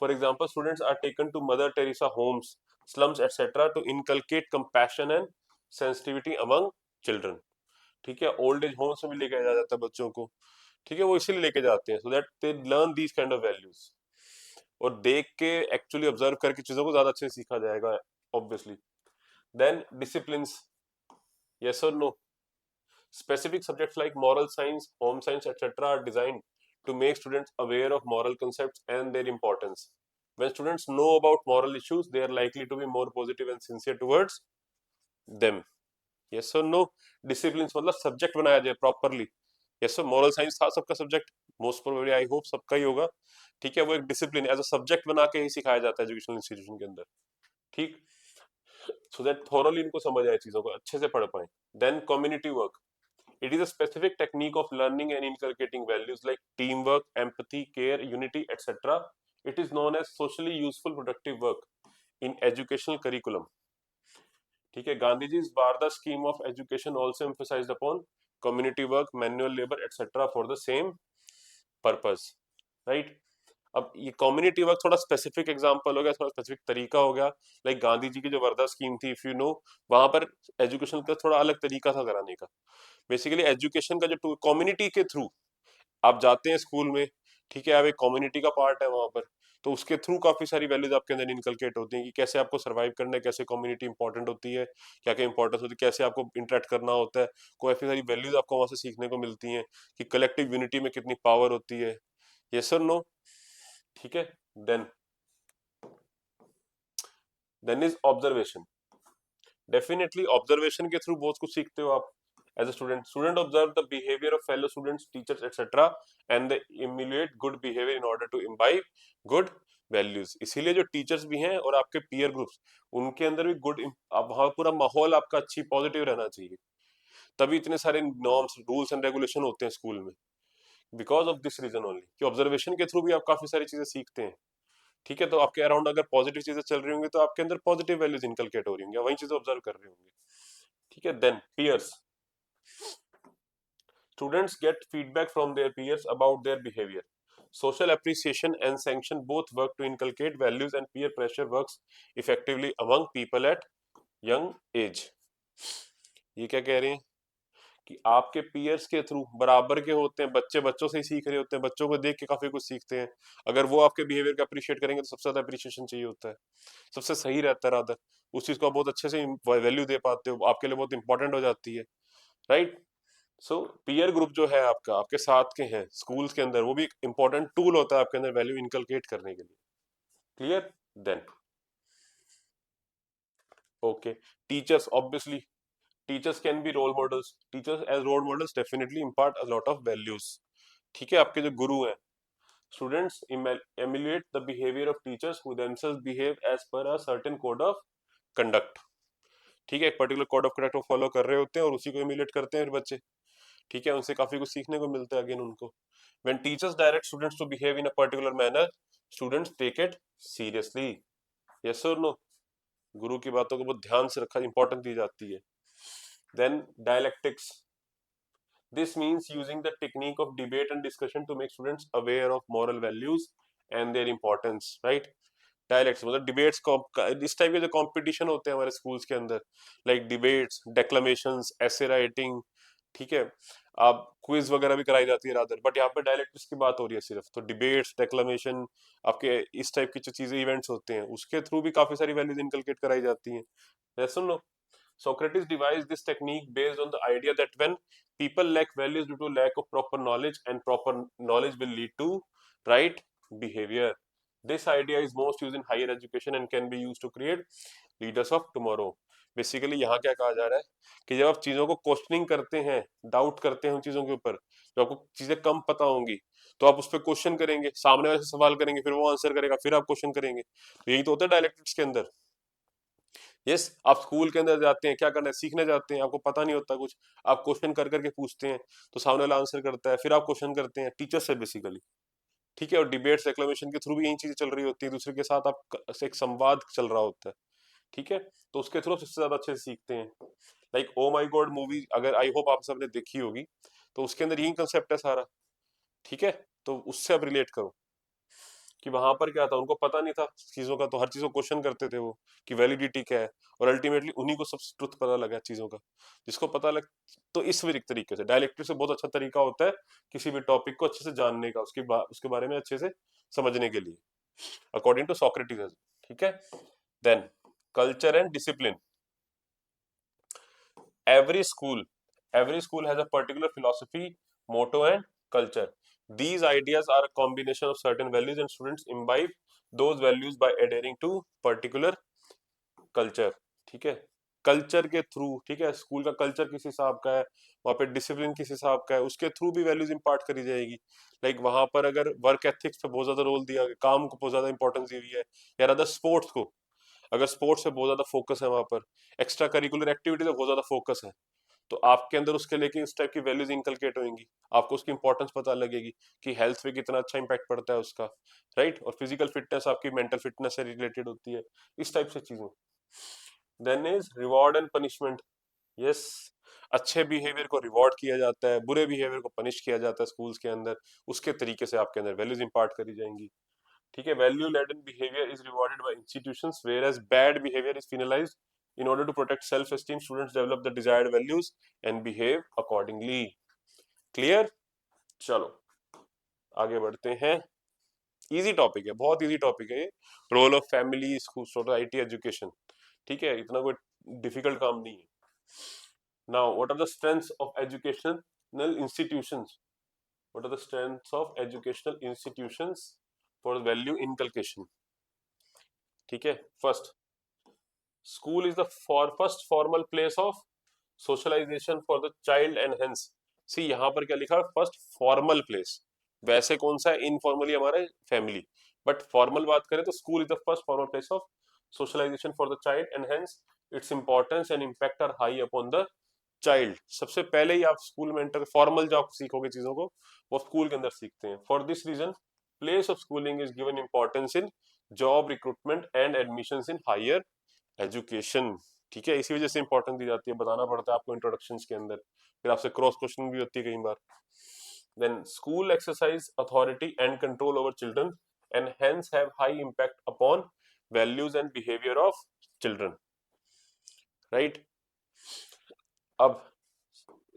For example students are taken to Mother Teresa homes, slums etcetera to inculcate compassion and sensitivity among children, ठीक है, ओल्ड एज होम्स में भी लेके जाया जाता है बच्चों को, ठीक है, वो इसीलिए लेके जाते हैं so that they learn these kind of values, और देख के एक्चुअली ऑब्जर्व करके चीजों को ज्यादा अच्छे से सीखा जाएगा ऑब्वियसली। देन डिसिप्लिन्स, यस और no, specific subjects like moral science, home science, etc. are designed to make students aware of moral concepts and their importance. When students know about moral issues, they are likely to be more positive and sincere towards them. Yes or no? Disciplines मतलब subject बनाया जाए properly. Yes sir, moral science था सबका subject, most probably I hope सबका ही होगा, ठीक है, वो एक डिसिप्लिन एज अ सब्जेक्ट बना के ही सिखाया जाता है एजुकेशनल इंस्टीट्यूशन के अंदर, ठीक, सो दैट थोरली इनको समझ आए, चीजों को अच्छे से पढ़ पाए। Then community work, it is a specific technique of learning and inculcating values like teamwork, empathy, care, unity, etc. It is known as socially useful productive work in educational curriculum, ठीक है, Gandhi ji Wardha scheme of education also emphasised upon community work, manual labour etcetera for the same purpose, right. अब ये community work थोड़ा specific example हो गया, थोड़ा specific तरीका हो गया, लाइक गांधी जी की जो वर्धा स्कीम थी, इफ यू नो, वहां पर एजुकेशन का थोड़ा अलग तरीका था कराने का। बेसिकली एजुकेशन का जो कम्युनिटी के थ्रू आप जाते हैं स्कूल में, ठीक है, आप एक कम्युनिटी का पार्ट है वहां पर, तो उसके थ्रू काफी सारी वैल्यूज आपके अंदर इनकलकेट होती हैं कि कैसे आपको सर्वाइव करना है, कैसे कम्युनिटी इंपॉर्टेंट होती है, क्या क्या इंपॉर्टेंस होती है, कैसे आपको इंटरेक्ट करना होता है, काफी सारी वैल्यूज आपको वहां से सीखने को मिलती हैं कि कलेक्टिव यूनिटी में कितनी पावर होती है। यस और नो, ठीक है। Then then is observation, definitely observation के थ्रू बहुत कुछ सीखते हो आप as a student. Student observe the behaviour of fellow students, teachers etcetera and they emulate good behaviour in order to imbibe good values. इसीलिए जो टीचर्स भी हैं और आपके पीयर ग्रुप्स, उनके अंदर भी गुड, वहां पूरा माहौल आपका अच्छी पॉजिटिव रहना चाहिए, तभी इतने सारे नॉर्म्स, रूल्स एंड रेगुलेशन होते हैं स्कूल में, because of this reason only कि ऑब्जर्वेशन के थ्रू भी आप काफी सारी चीजें सीखते हैं, ठीक है, तो आपके अराउंड अगर पॉजिटिव चीजें चल रही होंगी तो आपके अंदर पॉजिटिव वैल्यूज इनकलकेट हो रही होंगी, वही चीजें ऑब्जर्व कर रहे होंगे, ठीक है। Then peers, students get feedback from their peers about their behavior. Social appreciation and sanction both work to inculcate values, and peer pressure works effectively among people at young age. ये क्या कह रहे हैं कि आपके पीयर्स के through बराबर के होते हैं, बच्चे बच्चों से ही सीख रहे होते हैं, बच्चों को देख के काफी कुछ सीखते हैं, अगर वो आपके बिहेवियर का अप्रिशिएट करेंगे तो सबसे ज्यादा अप्रिशिएशन चाहिए होता है, सबसे सही रहता है, रादर उस चीज को आप बहुत अच्छे से वैल्यू दे पाते हो, आपके लिए बहुत इंपॉर्टेंट हो जाती है, राइट। सो पीयर ग्रुप जो है आपका, आपके साथ के हैं स्कूल्स के अंदर, वो भी एक इंपॉर्टेंट टूल होता है आपके अंदर वैल्यू इनकलकेट करने के लिए, clear. Then okay, teachers, obviously teachers can be role models, teachers as role models definitely impart a lot of values, ठीक है, आपके जो गुरु हैं। Students emulate the behavior of teachers who themselves behave as per a certain code of conduct, ठीक है, एक particular code of conduct को फॉलो कर रहे होते हैं और उसी को इम्यूलेट करते हैं फिर बच्चे, ठीक है, उनसे काफी कुछ सीखने को मिलता है अगेन उनको। When teachers direct students to behave in a particular manner, students take it seriously. Yes or no? गुरु की बातों को बहुत ध्यान से रखा, इंपॉर्टेंस दी जाती है। Then dialectics. This means using the technique of debate and discussion to make students aware of moral values and their importance, right? Dialects मतलब डिबेट्स, इस टाइप के जो कंपटीशन होते हैं हमारे स्कूल्स के अंदर, लाइक डिबेट्स, डेक्लेमेशंस, एसे राइटिंग, ठीक है, आप क्विज वगैरह भी कराई जाती है रादर, बट यहाँ पे डायलेक्टिक्स की बात हो रही है सिर्फ, तो डिबेट्स, डेक्लेमेशन, आपके इस टाइप की जो चीजें इवेंट्स होते हैं उसके थ्रू भी काफी सारी वैल्यूज इनकलकेट कराई जाती हैं। सुन लो, Socrates devised this technique based on the idea that when people lack values due to lack of proper knowledge, and proper knowledge will lead to right behavior. This idea is most used in higher education and can be used to create leaders of tomorrow. Basically यहाँ क्या कहा जा रहा है कि जब आप चीजों को क्वेश्चनिंग करते हैं, डाउट करते हैं उन चीजों के ऊपर, जब आपको चीजें कम पता होंगी तो आप उस पर क्वेश्चन करेंगे, सामने वाले से सवाल करेंगे, फिर वो आंसर करेगा, फिर आप क्वेश्चन करेंगे। तो यही तो होता है डायलेक्टिक्स के अंदर। यस, आप स्कूल के अंदर जाते हैं, क्या करना है, सीखने जाते हैं, आपको पता नहीं होता कुछ, आप क्वेश्चन कर करके पूछते हैं, तो सामने वाला आंसर करता है, फिर आप क्वेश्चन करते हैं टीचर से बेसिकली। ठीक है, और डिबेट्स, एक्लेमेशन के थ्रू भी यही चीजें चल रही होती है, दूसरे के साथ आप से एक संवाद चल रहा होता है। ठीक है, तो उसके थ्रू सबसे ज्यादा अच्छे से सीखते हैं। लाइक ओ माई गॉड मूवी, अगर आई होप आप सबने देखी होगी, तो उसके अंदर यही कंसेप्ट है सारा। ठीक है, तो उससे आप रिलेट करो कि वहां पर क्या था, उनको पता नहीं था चीजों का, तो हर चीज को क्वेश्चन करते थे वो कि वैलिडिटी क्या है, और अल्टीमेटली उन्हीं को सब ट्रुथ पता लगा चीजों का, जिसको पता लग। तो इस तरीके से डायलेक्टिक से बहुत अच्छा तरीका होता है किसी भी टॉपिक को अच्छे से जानने का, उसके बारे में अच्छे से समझने के लिए, अकॉर्डिंग टू सॉक्रेटिस। ठीक है, then culture and discipline. every school every school has a particular philosophy, motto and culture. These ideas are a combination of certain values, and students imbibe those values by adhering to particular culture. ठीक है, culture के through, ठीक है, school का culture किस हिसाब का है, वहाँ पे डिसिप्लिन किस हिसाब का है, उसके थ्रू भी वैल्यूज इंपार्ट करी जाएगी। लाइक वहां पर अगर वर्क एथिक्स पे बहुत ज्यादा रोल दिया गया, काम को बहुत ज्यादा इंपॉर्टेंस दी हुई है, या अदर स्पोर्ट्स को, अगर स्पोर्ट्स पे बहुत ज्यादा फोकस है, वहां पर एक्स्ट्रा करिकुलर एक्टिविटीज पे बहुत ज्यादा फोकस है, तो आपके अंदर उसके लेके इस टाइप की वैल्यूज इंकलकेट होंगी, आपको उसकी इंपॉर्टेंस पता लगेगी कि हेल्थ पे कितना अच्छा इंपैक्ट पड़ता है उसका, राइट, और फिजिकल फिटनेस आपकी मेंटल फिटनेस से रिलेटेड होती है, इस टाइप से चीजें। Then is reward and punishment. Yes, अच्छे बिहेवियर को रिवॉर्ड किया जाता है, बुरे बिहेवियर को पनिश किया जाता है स्कूल्स के अंदर, उसके तरीके से आपके अंदर वैल्यूज इंपार्ट करी जाएंगी। ठीक है, value laden behaviour is rewarded by institutions, whereas bad behaviour is penalized. In order to protect self-esteem, students develop the desired values and behave accordingly. Clear? चलो आगे बढ़ते हैं। इजी टॉपिक है, बहुत इजी टॉपिक है ये, role of family, school, society, education. ठीक है, इतना कोई डिफिकल्ट काम नहीं है। Now what are the strengths of educational institutions? What are the strengths of educational institutions for value inculcation? ठीक है, first, school is the first formal place of socialization for the child, and hence see यहाँ पर क्या लिखा, first formal place. वैसे कौन सा है, इनफॉर्मली हमारा फैमिली, बट फॉर्मल बात करें तो school is the first formal place of socialisation for the child, and hence its importance and impact are high upon the child. सबसे पहले ही आप स्कूल में एंटर, फॉर्मल जो आप सीखोगे चीजों को, वो स्कूल के अंदर सीखते हैं। For this reason place of schooling is given importance in job recruitment and admission in higher education. ठीक है, इसी वजह से इंपॉर्टेंस दी जाती है, बताना पड़ता है आपको इंट्रोडक्शन के अंदर, फिर आपसे क्रॉस क्वेश्चन भी होती है कई बार। Then school exercise authority and control over children, and hence have high impact upon values and behaviour of children, right. अब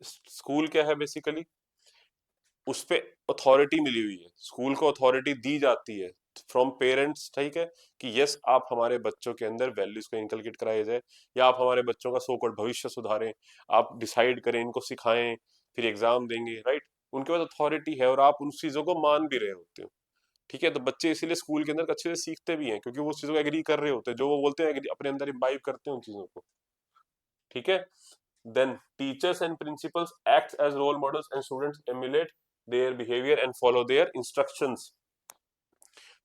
स्कूल क्या है बेसिकली, उस पे अथॉरिटी मिली हुई है, स्कूल को अथॉरिटी दी जाती है फ्रॉम पेरेंट्स, ठीक है, कि यस आप हमारे बच्चों के अंदर वैल्यूज को इनकलकेट कराया जाए, या आप हमारे बच्चों का सो कॉल्ड भविष्य सुधारें, आप डिसाइड करें, इनको सिखाएं, फिर एग्जाम देंगे, राइट। उनके पास अथॉरिटी है और आप उन चीजों को मान भी रहे होते हो। ठीक है, तो बच्चे इसीलिए स्कूल के अंदर अच्छे से सीखते भी हैं, क्योंकि वो उस चीजों को एग्री कर रहे होते हैं, जो वो बोलते हैं अपने अंदर इम्बाइब करते हैं उन चीजों को। ठीक है, then teachers and principals act as role models, and students emulate their behavior and follow their instructions,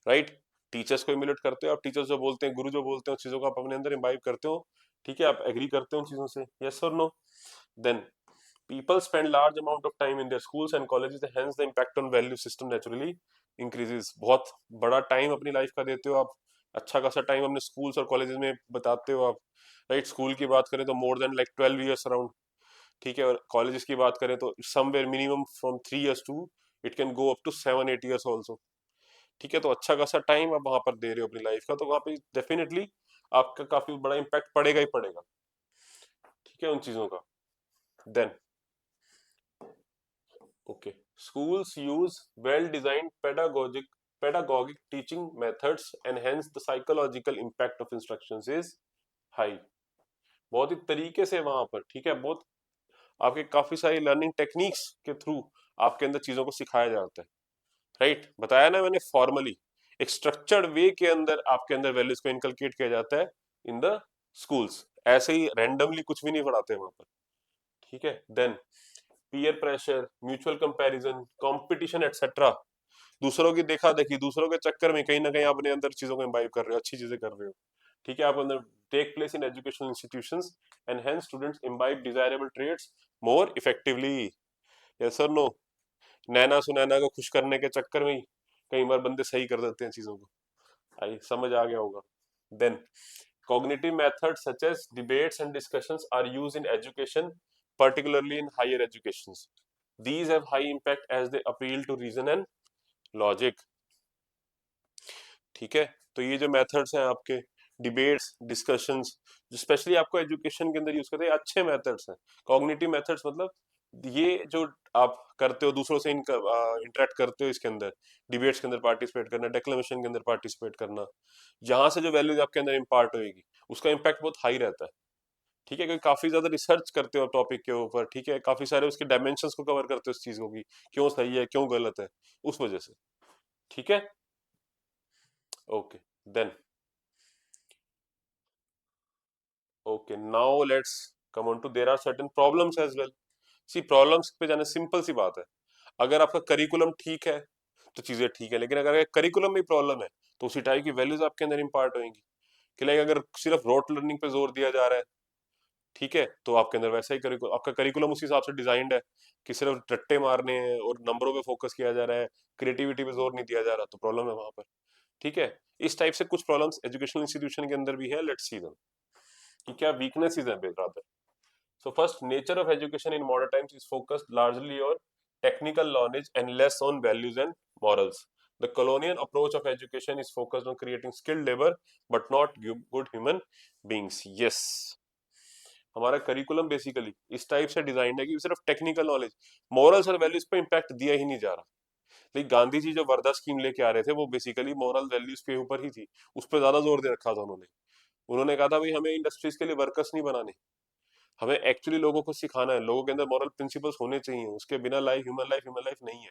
right। Teachers को इम्यूलेट करते हो आप, टीचर्स जो बोलते हैं, गुरु जो बोलते हैं, उस चीजों को आप अपने अंदर इम्बाइब करते हो। ठीक है, आप एग्री करते हो उन चीजों से, यस और no. Then people spend large amount of time in their schools and colleges, hence the impact on value system naturally increases। बहुत बड़ा टाइम अपनी लाइफ का देते हो आप, अच्छा खासा टाइम अपने स्कूल्स और कॉलेजेस में बताते हो आप, राइट। स्कूल की बात करें तो more than like 12 years around. ठीक है, और कॉलेजेस की बात करें तो somewhere minimum from 3 years to it can go up to 7-8 years also. ठीक है, तो अच्छा खासा टाइम आप वहां पर दे रहे हो अपनी लाइफ का, तो वहां पे डेफिनेटली आपका काफी बड़ा इम्पैक्ट पड़ेगा ही पड़ेगा। ठीक है, उन चीजों का। Then Okay. Schools use well-designed pedagogic teaching methods and hence the psychological impact of instructions is high. बहुत ही तरीके से वहां पर, ठीक है, बहुत आपके काफी सारी लर्निंग टेक्निक्स के थ्रू आपके अंदर चीजों को सिखाया जाता है, राइट? बताया ना मैंने, फॉर्मली एक स्ट्रक्चर्ड वे के अंदर आपके अंदर वैल्यूज को इनकलकेट किया जाता है इन द स्कूल्स, ऐसे ही रैंडमली कुछ भी नहीं पढ़ाते वहां पर, ठीक है। Then peer pressure, mutual comparison, competition etcetera, दूसरों की देखा देखी, दूसरों के चक्कर में कहीं ना कहीं अपने अंदर चीजों को इम्बाइब कर रहे हो, अच्छी चीजें कर रहे हो, ठीक है, आप अंदर take place in educational institutions and hence students imbibe desirable traits more effectively. Yes और नो? नैना सुनैना को खुश करने के चक्कर में ही कई बार बंदे सही कर देते हैं चीजों को, आई समझ आ गया होगा। Then cognitive methods such as debates and discussions are used in education, particularly in higher educations. These have high impact as they appeal to reason and logic. ठीक है, तो ये जो मेथड्स हैं आपके, डिबेट्स, डिस्कशंस, जो स्पेशली आपको education के अंदर यूज करते हैं, अच्छे मेथड्स हैं। कॉग्निटिव मेथड्स मतलब ये जो आप करते हो, दूसरों से इंटरेक्ट करते हो, इसके अंदर डिबेट्स के अंदर पार्टिसिपेट करना, डेक्लेमेशन के अंदर पार्टिसिपेट करना, जहां से जो वैल्यूज आपके अंदर इम्पार्ट होगी उसका इम्पैक्ट बहुत हाई रहता है, ठीक है, क्योंकि काफी ज्यादा रिसर्च करते हो टॉपिक के ऊपर, ठीक है, काफी सारे उसके डायमेंशंस को कवर करते हो उस चीजों की, क्यों सही है क्यों गलत है, उस वजह से, ठीक है। Okay, then okay, now let's come on to, there are certain problems as well. See problems पे जाने, सिंपल सी बात है, अगर आपका करिकुलम ठीक है तो चीजें ठीक है, लेकिन अगर करिकुलम में प्रॉब्लम है तो उसी टाइप की वैल्यूज आपके अंदर इम्पार्ट होंगी, कि लाइक अगर सिर्फ रोट लर्निंग पे जोर दिया जा रहा है, ठीक है, तो आपके अंदर वैसा ही करिकुलम, आपका करिकुलम उस हिसाब से डिजाइंड है कि सिर्फ रट्टे मारने हैं और नंबरों पे फोकस किया जा रहा है, क्रिएटिविटी पे जोर नहीं दिया जा रहा, तो प्रॉब्लम है वहां पर, ठीक है। इस टाइप से कुछ प्रॉब्लम्स एजुकेशनल इंस्टीट्यूशन के अंदर भी है, लेट्स सी देम कि क्या वीकनेसेस है rather. So first, nature of education in modern times is focused largely on technical knowledge and less on values and morals. The colonial approach of education is focused on creating skilled labor but not good human beings. Yes, हमारा curriculum basically इस type से design है कि सिर्फ technical knowledge, morals और values पे impact दिया ही नहीं जा रहा। लेकिन गांधी जी जो वर्धा स्कीम लेके आ रहे थे वो बेसिकली मॉरल वैल्यूज के ऊपर ही थी, उस पर ज्यादा जोर दे रखा था उन्होंने। उन्होंने कहा था भाई हमें इंडस्ट्रीज के लिए वर्कर्स नहीं बनाने, हमें एक्चुअली लोगों को सिखाना है, लोगों के अंदर मॉरल प्रिंसिपल्स होने चाहिए, उसके बिना ह्यूमन लाइफ नहीं है,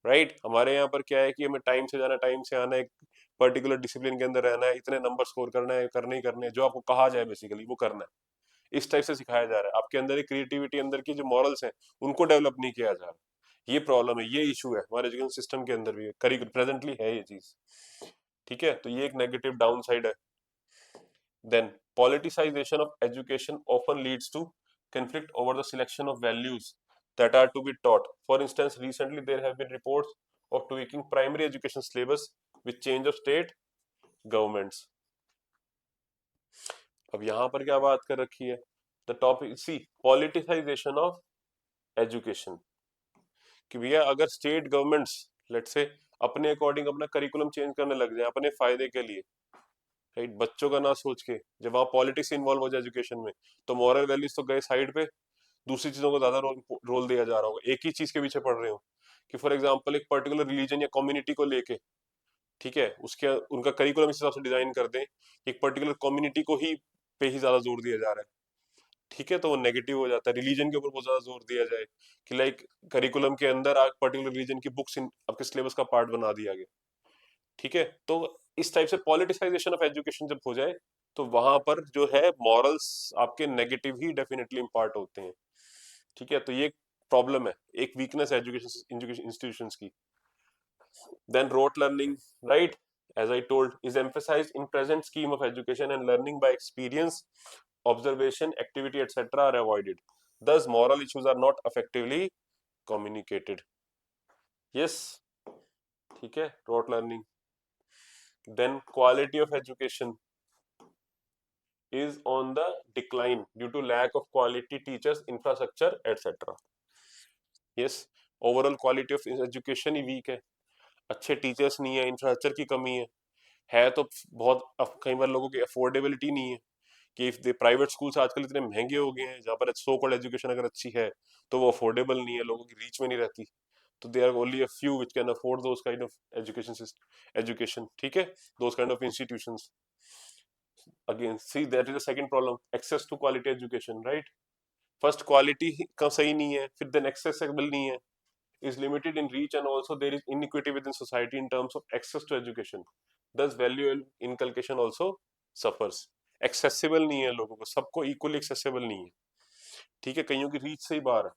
राइट? हमारे यहाँ पर क्या है कि हमें टाइम से जाना, टाइम से आना, एक पर्टिकुलर डिसिप्लिन के अंदर रहना है, इतने नंबर स्कोर करना है, करने ही करने हैं, जो आपको कहा जाए बेसिकली वो करना है, इस टाइप से सिखाया जा रहा है। आपके अंदर एक क्रिएटिविटी, अंदर की जो मॉरल्स हैं उनको डेवलप नहीं किया जा रहा। ये प्रॉब्लम है, ये इशू है हमारे एजुकेशन सिस्टम के अंदर भी, करी प्रेजेंटली है ये चीज, ठीक है, तो ये एक नेगेटिव डाउन साइड है। Then, politicization of education often leads to conflict over the selection of values that are to be taught. For instance, recently there have been reports of tweaking primary education syllabus with change of state governments. अब यहाँ पर क्या बात कर रखी है? The topic, see, politicization of education, कि भैया अगर स्टेट गवर्नमेंट्स लेट्स से अपने अकॉर्डिंग अपना करिकुलम चेंज करने लग जाए अपने फायदे के लिए, राइट, बच्चों का ना सोच के, जब वहां पॉलिटिक्स इन्वॉल्व हो जाए एजुकेशन में, तो मॉरल वैल्यूज तो गए साइड पे, दूसरी चीजों को ज्यादा रोल दिया जा रहा होगा, एक ही चीज के पीछे पड़ रहे हो, कि फॉर एग्जाम्पल एक पर्टिकुलर रिलीजन या कम्युनिटी को लेके, ठीक है, उसके उनका करिकुलम इस हिसाब से डिजाइन कर दें, एक पर्टिकुलर कम्युनिटी को ही पे ही ज्यादा जोर दिया जा रहा है, ठीक है, तो वो नेगेटिव हो जाता है। रिलीजन के ऊपर बहुत ज्यादा जोर दिया जाए कि लाइक करिकुलम के अंदर आप पर्टिकुलर रिलीजन की बुक्स आपके सिलेबस का पार्ट बना दिया गया, ठीक है, तो इस टाइप से पॉलिटिसाइजेशन ऑफ एजुकेशन जब हो जाए तो वहां पर जो है मॉरल्स आपके नेगेटिव ही डेफिनेटली इम्पार्ट होते हैं, ठीक है, तो ये प्रॉब्लम है, एक वीकनेस है एजुकेशन इंस्टीट्यूशंस की। Then rote learning, right, as I told, is emphasized in present scheme of education and learning by experience, observation, activity, etc. are avoided. Thus, moral issues are not effectively communicated. Yes, ठीक है, rote learning. Then quality of education is on the decline due to lack of quality teachers, infrastructure, etc. Yes, overall quality of education he weak है, अच्छे teachers नहीं है, infrastructure की कमी है तो बहुत कई बार लोगों की अफोर्डेबिलिटी नहीं है कि इफ दे प्राइवेट स्कूल्स आजकल इतने महंगे हो गए हैं, जहाँ पर सो कॉल्ड एजुकेशन अगर अच्छी है तो वो अफोर्डेबल नहीं है, लोगों की रीच में नहीं रहती, तो they are only a few which can afford those kind of education, ठीक है, those kind of institutions. Again see that is the second problem, access to quality education, right. First quality का सही नहीं है, फिर देन एक्सेसिबल नहीं है, is limited in reach, and also there is inequity within society in terms of access to education. Thus value inculcation also suffers. Accessible नहीं है लोगों को, सबको equally accessible नहीं है, ठीक है, कईयों की रीच से ही बाहर है.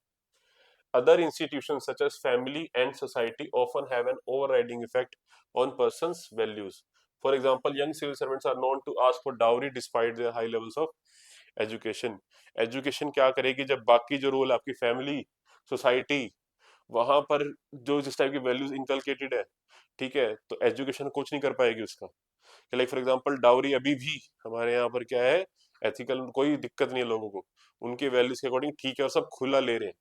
Other institutions such as family and society often have an overriding effect on person's values. For example, young civil servants are known to ask for dowry despite their high levels of education. Education क्या करेगी जब बाकी जो role आपकी family, society, वहां पर जो जिस टाइप की वैल्यूज इनकलकेटेड है, ठीक है, तो एजुकेशन कुछ नहीं कर पाएगी उसका. लाइक फॉर एग्जांपल डाउरी अभी भी हमारे यहाँ पर क्या है, एथिकल, कोई दिक्कत नहीं है लोगों को, उनके वैल्यूज के अकॉर्डिंग ठीक है, और सब खुला ले रहे हैं,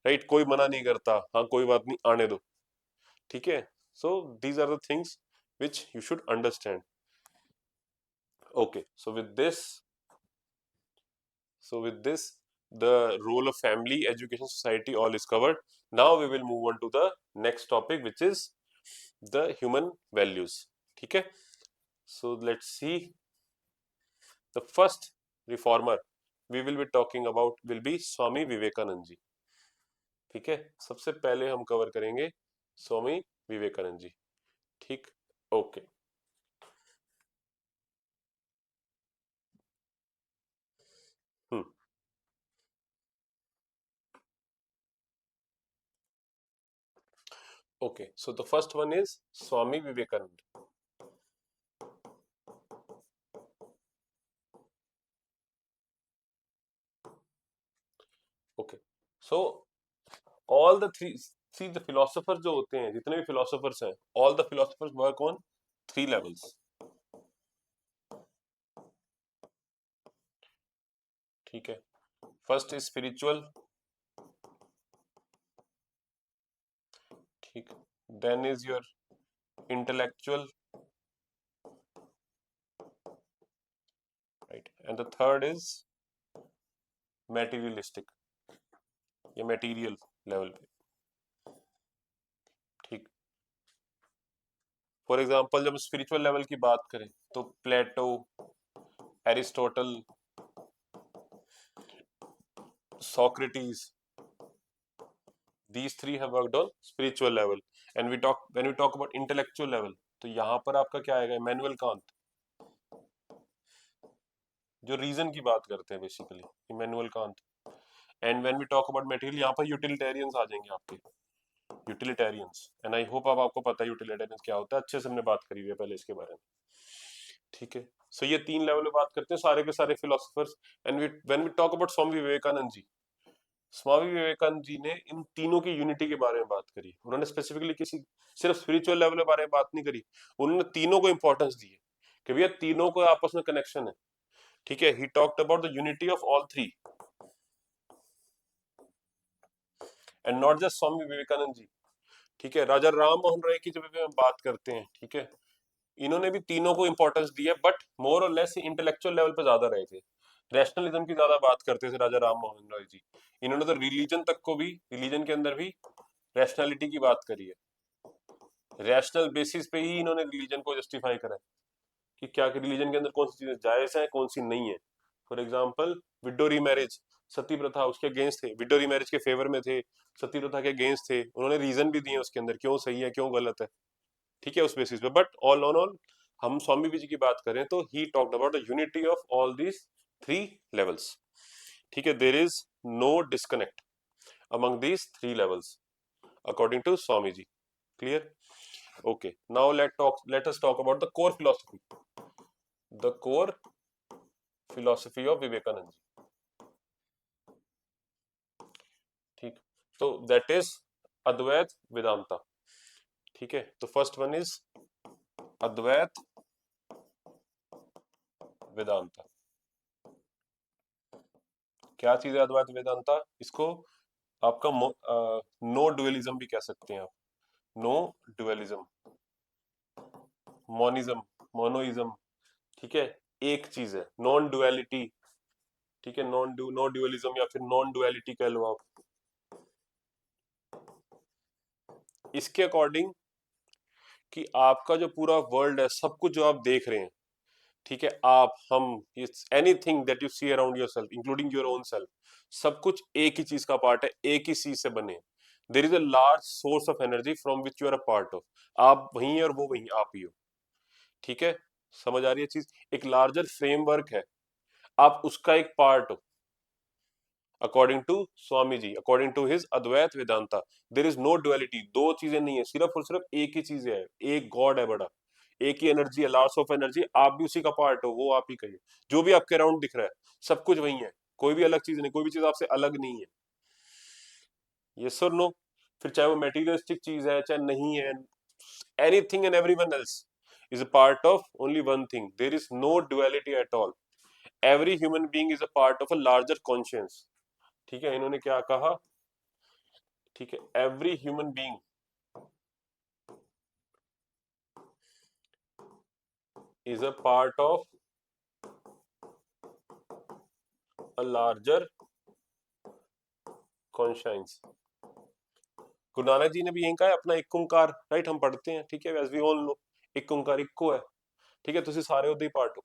राइट, कोई मना नहीं करता, हाँ कोई बात नहीं आने दो, ठीक है. So these are the things which you should understand. Okay, so with this the role of family, education, society, all is covered. Now we will move on to the next topic, which is the human values, ठीक है. So let's see, the first reformer we will be talking about will be स्वामी विवेकानंद जी, ठीक है. सबसे पहले हम cover करेंगे स्वामी विवेकानंद जी, ठीक. Okay. Hmm. Okay, so the first one is Swami Vivekananda. Okay, so all the three, see the philosophers जो होते हैं, जितने भी philosophers हैं, all the philosophers work on three levels, ठीक है. फर्स्ट इज स्पिरिचुअल, ठीक. Then is your intellectual, right, and the third is materialistic, ये मटेरियल लेवल पे, ठीक. फॉर एग्जांपल जब स्पिरिचुअल लेवल की बात करें तो Plato, Aristotle, Socrates, these three have worked on spiritual level. And when we talk about intellectual level, तो यहाँ पर आपका क्या आएगा, इमैनुअल कांत, जो रीजन की बात करते हैं basically, Immanuel Kant. And when we talk about material, यहाँ पर यूटिलिटेरियंस आ जाएंगे आपके, यूटिलिटेरियंस. एंड आई होप अब आपको पता है यूटिलिटेरियंस क्या होता है, अच्छे से हमने बात करी हुई है पहले इसके बारे में, ठीक है. सो ये तीन लेवल पे बात करते हैं सारे के सारे philosophers. And when we talk about Swami Vivekananda ji, Swami Vivekananda ji ने इन तीनों की यूनिटी के बारे में बात करी. उन्होंने स्पेसिफिकली किसी सिर्फ स्पिरिचुअल लेवल के बारे में बात नहीं करी, उन्होंने तीनों को इंपॉर्टेंस दी है कि भैया तीनों को आपस में कनेक्शन है, ठीक है. He talked about the unity of all three, and not just Swami Vivekananda ji, ठीक है. राजा राम मोहन राय की जब हम बात करते हैं, ठीक है, इन्होंने भी तीनों को इंपॉर्टेंस दी है, बट मोर और लेस इंटेलेक्चुअल लेवल पे ज्यादा रहे थे, रैशनलिज्म की ज्यादा बात करते थे राजा राम मोहन राय जी. इन्होंने तो रिलीजन तक को भी, रिलीजन के अंदर भी रैशनैलिटी की बात करी है, रैशनल बेसिस पे ही इन्होंने रिलीजन को जस्टिफाई करा है कि क्या रिलीजन के अंदर कौन सी चीजें जायज है, कौन सी नहीं है. फॉर एग्जाम्पल विडो रीमैरिज, सती प्रथा, उसके अगेंस्ट थे, विडो रीमैरिज के फेवर में थे, सती प्रथा के अगेंस्ट थे. उन्होंने रीजन भी दिए उसके अंदर क्यों सही है क्यों गलत है, ठीक है, उस बेसिस पे. बट ऑल ऑन हम स्वामी जी की बात करें तो he talked about the unity of all these three levels, ठीक है. There is no disconnect among these three levels according to Swami ji. Clear. Okay, now let us talk about the core philosophy. The core philosophy of Vivekanand ji. ठीक. So that is Advait Vedanta. ठीक है. तो first one is Advait Vedanta. क्या चीज है अद्वैत वेदांता? इसको आपका no dualism भी कह सकते हैं आप. नो डुअलिज्म, मोनिज्म, मोनोइज्म, ठीक है, एक चीज है, नॉन डुअलिटी, ठीक है, नॉन ड्यूअलिज्म या फिर नॉन डुअलिटी कह लो आप। इसके अकॉर्डिंग कि आपका जो पूरा वर्ल्ड है, सब कुछ जो आप देख रहे हैं, ठीक है, आप, हम, anything that you see around your self including your own self, सब कुछ एक ही चीज का पार्ट है, एक ही चीज से बने। There is a large source of energy from which you are a part of. आप वही है और वो वही आप ही हो, ठीक है, समझ आ रही है चीज? एक लार्जर फ्रेमवर्क है, आप उसका एक पार्ट हो। According to Swami ji, according to his Advaita Vedanta, there is no duality, दो चीजें नहीं है, सिर्फ और सिर्फ एक ही चीज है, एक गॉड है बड़ा, एक ही एनर्जी है, लार्ज ऑफ एनर्जी, आप भी उसी का पार्ट हो, वो आप ही कहिए। जो भी आपके अराउंड दिख रहा है, सब कुछ वही है, कोई भी अलग चीज नहीं, कोई भी चीज आपसे अलग नहीं है। यस और नो? फिर चाहे वो मेटीरियलिस्टिक चीज है चाहे नहीं है, anything and everyone else is a part of only one thing, there is no duality at all. Every human being is a part of a larger conscious. ठीक है, इन्होंने क्या कहा, ठीक है, every human being is a part of a larger conscious. Guru Nanak जी ने भी यही कहा है, अपना एक ओंकार, राइट, हम पढ़ते हैं, ठीक है, एज वी ऑल नो, एक ओंकार इक्को है, ठीक है, तुसी सारे उदे पार्ट हो।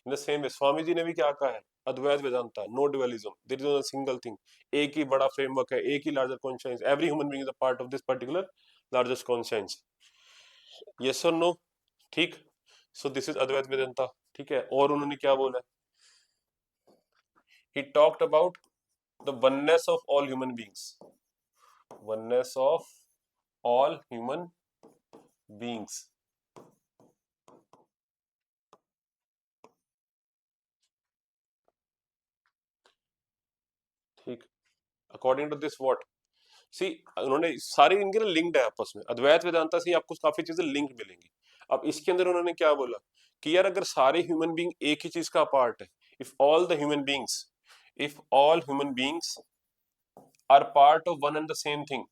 In the same way Swami ji ने भी क्या कहा है, Advaita Vedanta, no dualism, there is only single thing, एक ही बड़ा फ्रेमवर्क है, एक ही larger conscious, every human being is a part of this particular largest conscious. Yes और नो? ठीक, so this is Advaita Vedanta, ठीक है। और उन्होंने क्या बोला, he talked about the oneness of all human beings, oneness of all human beings, ठीक, according to this what, see, उन्होंने सारे इनके ना लिंक्ड है आपस में, अद्वैत वेदांता से आपको काफी चीजें लिंक मिलेंगी। अब इसके अंदर उन्होंने क्या बोला कि यार अगर सारे ह्यूमन बीइंग एक ही चीज का पार्ट है, if all the human beings, if all human beings are part of one and the same thing,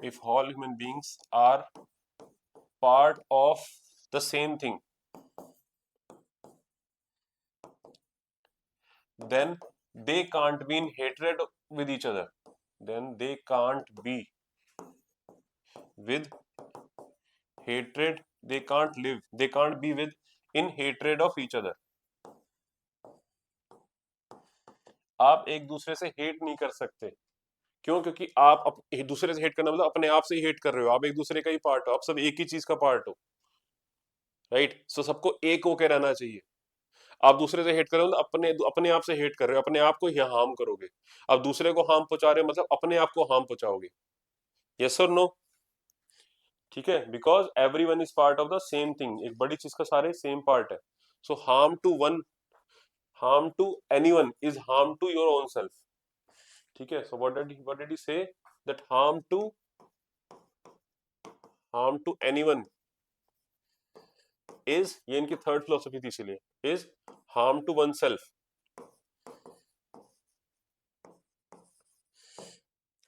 if all human beings are part of the same thing, then they can't be in hatred with each other, then they can't be with hatred, they can't live, they can't be with in hatred of each other। आप एक दूसरे से hate नहीं कर सकते, क्यों? क्योंकि आप एक दूसरे से हेट करना मतलब अपने आप से ही हेट कर रहे हो, आप एक दूसरे का ही पार्ट हो, आप सब एक ही चीज का पार्ट हो, राइट? सो सबको एक होके रहना चाहिए। आप दूसरे से हेट कर रहे हो तो अपने अपने आप से हेट कर रहे हो, अपने आप को ही हार्म करोगे। आप दूसरे को हार्म पहुंचा रहे हो मतलब अपने आप को हार्म पहुंचाओगे। यस और नो? ठीक है, because everyone is part of the same thing, एक बड़ी चीज का सारे सेम पार्ट है। So harm to one, harm to anyone is harm to your own self. ठीक है, so what did he say, that harm to anyone is, ये इनकी थर्ड फिलोसफी थी, इसीलिए is harm to oneself.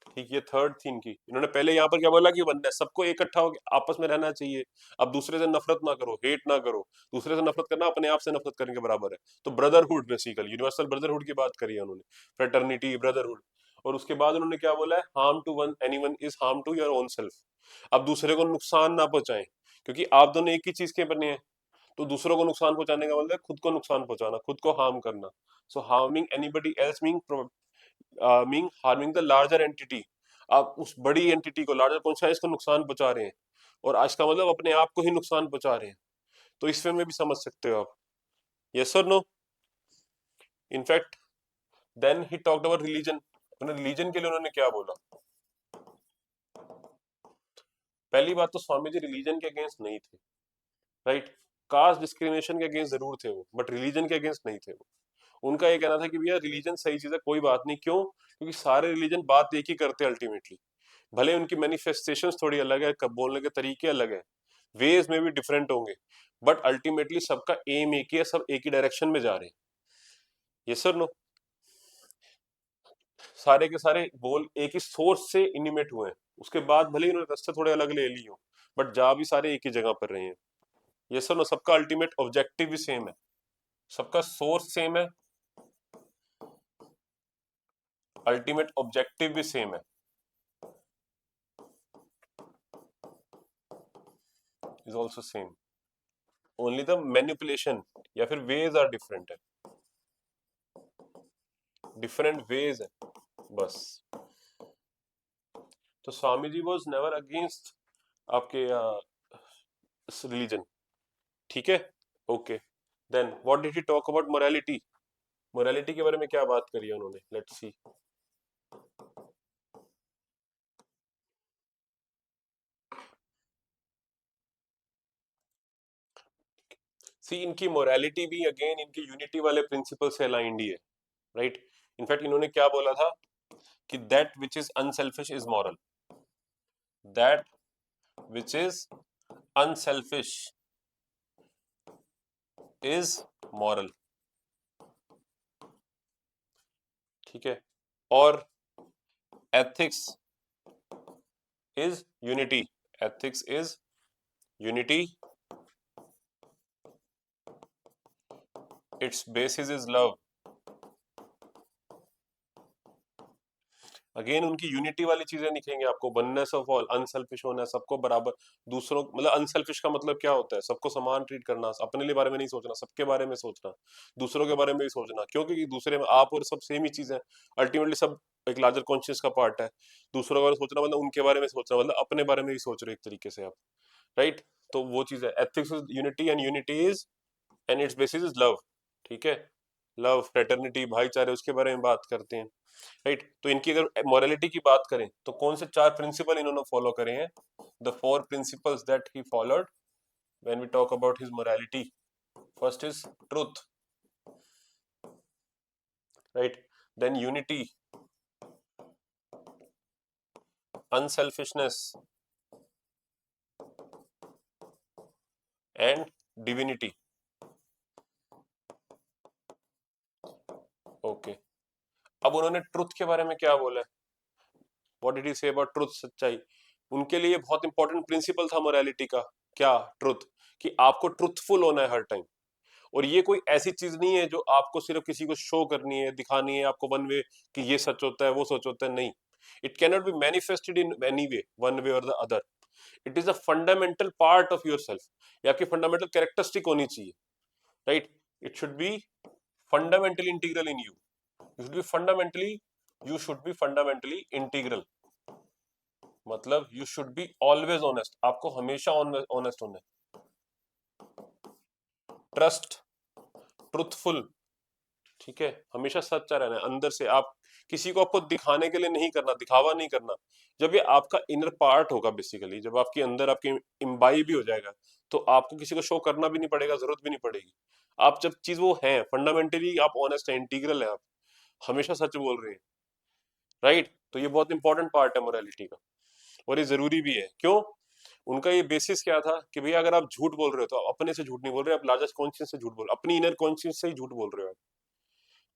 ठीक, ये third थी इनकी। इन्होंने पहले यहाँ पर क्या बोला कि वननेस, सबको इकट्ठा होकर आपस में रहना चाहिए। अब दूसरे से नफरत ना करो, हेट ना करो। दूसरे से नफरत करना अपने आप से नफरत करने के बराबर है। तो ब्रदरहुड, बेसिकली यूनिवर्सल ब्रदरहुड की बात करी है उन्होंने, फ्रेटर्निटी, ब्रदरहुड। और उसके बाद उन्होंने क्या बोला है, harm to one anyone is harm to your own self. अब दूसरे को नुकसान ना पहुंचाएं, क्योंकि आप दोनों एक ही चीज के बने हैं। तो दूसरों को नुकसान पहुंचाने का मतलब है खुद को नुकसान पहुंचाना, खुद को हार्म करना। So harming anybody else mean harming the larger entity. आप उस बड़ी एंटिटी को, लार्जर कॉन्शियस को नुकसान पहुंचा रहे हैं, और आज का मतलब अपने आप को ही नुकसान पहुंचा रहे हैं। तो इस वे में भी समझ सकते हो आप। यस और no? In fact then he talked about religion. अपने रिलीजन के लिए उन्होंने क्या बोला, पहली बात तो स्वामी जी रिलीजन के अगेंस्ट नहीं थे, राइट? कास्ट डिस्क्रिमिनेशन के अगेंस्ट जरूर थे वो, बट रिलीजन के अगेंस्ट नहीं थे वो। उनका ये कहना था कि भैया रिलीजन सही चीज है, कोई बात नहीं। क्यों? क्योंकि सारे रिलीजन बात एक ही करते हैं अल्टीमेटली। भले उनकी मैनिफेस्टेशंस थोड़ी अलग है, कब बोलने के तरीके अलग है, वेज में भी डिफरेंट होंगे, बट अल्टीमेटली सबका एम एक ही है, सब एक ही डायरेक्शन में जा रहे हैं। ये सर नो? सारे के सारे बोल एक ही सोर्स से इनिमेट हुए हैं, उसके बाद भले ही उन्होंने रास्ते थोड़े अलग ले ली हो, बट जा भी सारे एक ही जगह पर रहे हैं। ये सर नो? सबका अल्टीमेट ऑब्जेक्टिव भी सेम है। सबका सोर्स सेम है, अल्टीमेट ऑब्जेक्टिव भी सेम है, is also same, only the manipulation या फिर वेज आर डिफरेंट है, डिफरेंट वेज है बस। तो Swami ji was never against आपके रिलीजन, ठीक है। Okay, then what did he talk about morality, morality के बारे में क्या बात करी है उन्होंने, लेट्स सी। सी इनकी मोरालिटी भी अगेन इनके यूनिटी वाले प्रिंसिपल से अलाइंड ही है, राइट। इनफैक्ट इन्होंने क्या बोला था कि that which is unselfish is moral, that which is unselfish is moral, ठीक है। और ethics is unity, ethics is unity, it's basis is love. Again उनकी यूनिटी वाली चीजें दिखेंगे आपको, वननेस ऑफ ऑल, अनसेल्फिश होना, सबको बराबर, दूसरों मतलब अनसेल्फिश का मतलब क्या होता है, सबको समान ट्रीट करना, अपने लिए बारे में नहीं सोचना, सबके बारे में सोचना, दूसरों के बारे में भी सोचना, क्योंकि दूसरे में आप और सब सेम ही चीज है, अल्टीमेटली सब एक लार्जर कॉन्शियस का पार्ट है। दूसरों के बारे में सोचना मतलब उनके बारे में सोचना, मतलब अपने बारे में ही सोच रहे हो एक तरीके से आप, राइट। तो वो चीज है, ethics is unity and unity is and it's basis is love, ठीक है। लव, फ्रेटर्निटी, भाईचारे, उसके बारे में बात करते हैं, राइट। तो इनकी अगर मोरालिटी की बात करें तो कौन से चार प्रिंसिपल इन्होंने फॉलो करे हैं, the four principles that he followed when we talk about his morality. First is truth, right, then unity, unselfishness and divinity. Okay, अब उन्होंने ट्रुथ के बारे में क्या बोला है, what did he say about truth, सच्चाई। उनके लिए बहुत इंपॉर्टेंट प्रिंसिपल था मोरालिटी का, क्या, ट्रुथ, कि आपको ट्रुथफुल होना है हर टाइम। और ये कोई ऐसी चीज नहीं है जो आपको सिर्फ किसी को शो करनी है, दिखानी है आपको वन वे कि ये सच होता है वो सच होता है, नहीं। It can not be manifested in any way, one way और the other. It is a fundamental part of your self, या आपकी फंडामेंटल कैरेक्टरिस्टिक होनी चाहिए, राइट। It should be fundamentally integral in you, you should be fundamentally, you should be fundamentally integral, मतलब you should be always honest, आपको हमेशा honest होना है, ट्रस्ट, ट्रुथफुल, ठीक है, हमेशा सच्चा रहना है अंदर से। आप किसी को आपको दिखाने के लिए नहीं करना, दिखावा नहीं करना। जब ये आपका इनर पार्ट होगा बेसिकली, जब आपके अंदर आपके इम्बाई भी हो जाएगा, तो आपको किसी को शो करना भी नहीं पड़ेगा, जरूरत भी नहीं पड़ेगी। आप जब चीज वो है फंडामेंटली आप ऑनेस्ट है, इंटीग्रल है, आप हमेशा सच बोल रहे हैं, राइट। तो ये बहुत इंपॉर्टेंट पार्ट है मोरालिटी का, और ये जरूरी भी है। क्यों, उनका ये बेसिस क्या था कि भैया अगर आप झूठ बोल रहे हो तो आप अपने से झूठ नहीं बोल रहे, आप लार्जेस्ट कॉन्शियस से झूठ बोल, अपनी इनर कॉन्शियस से ही झूठ बोल रहे हो।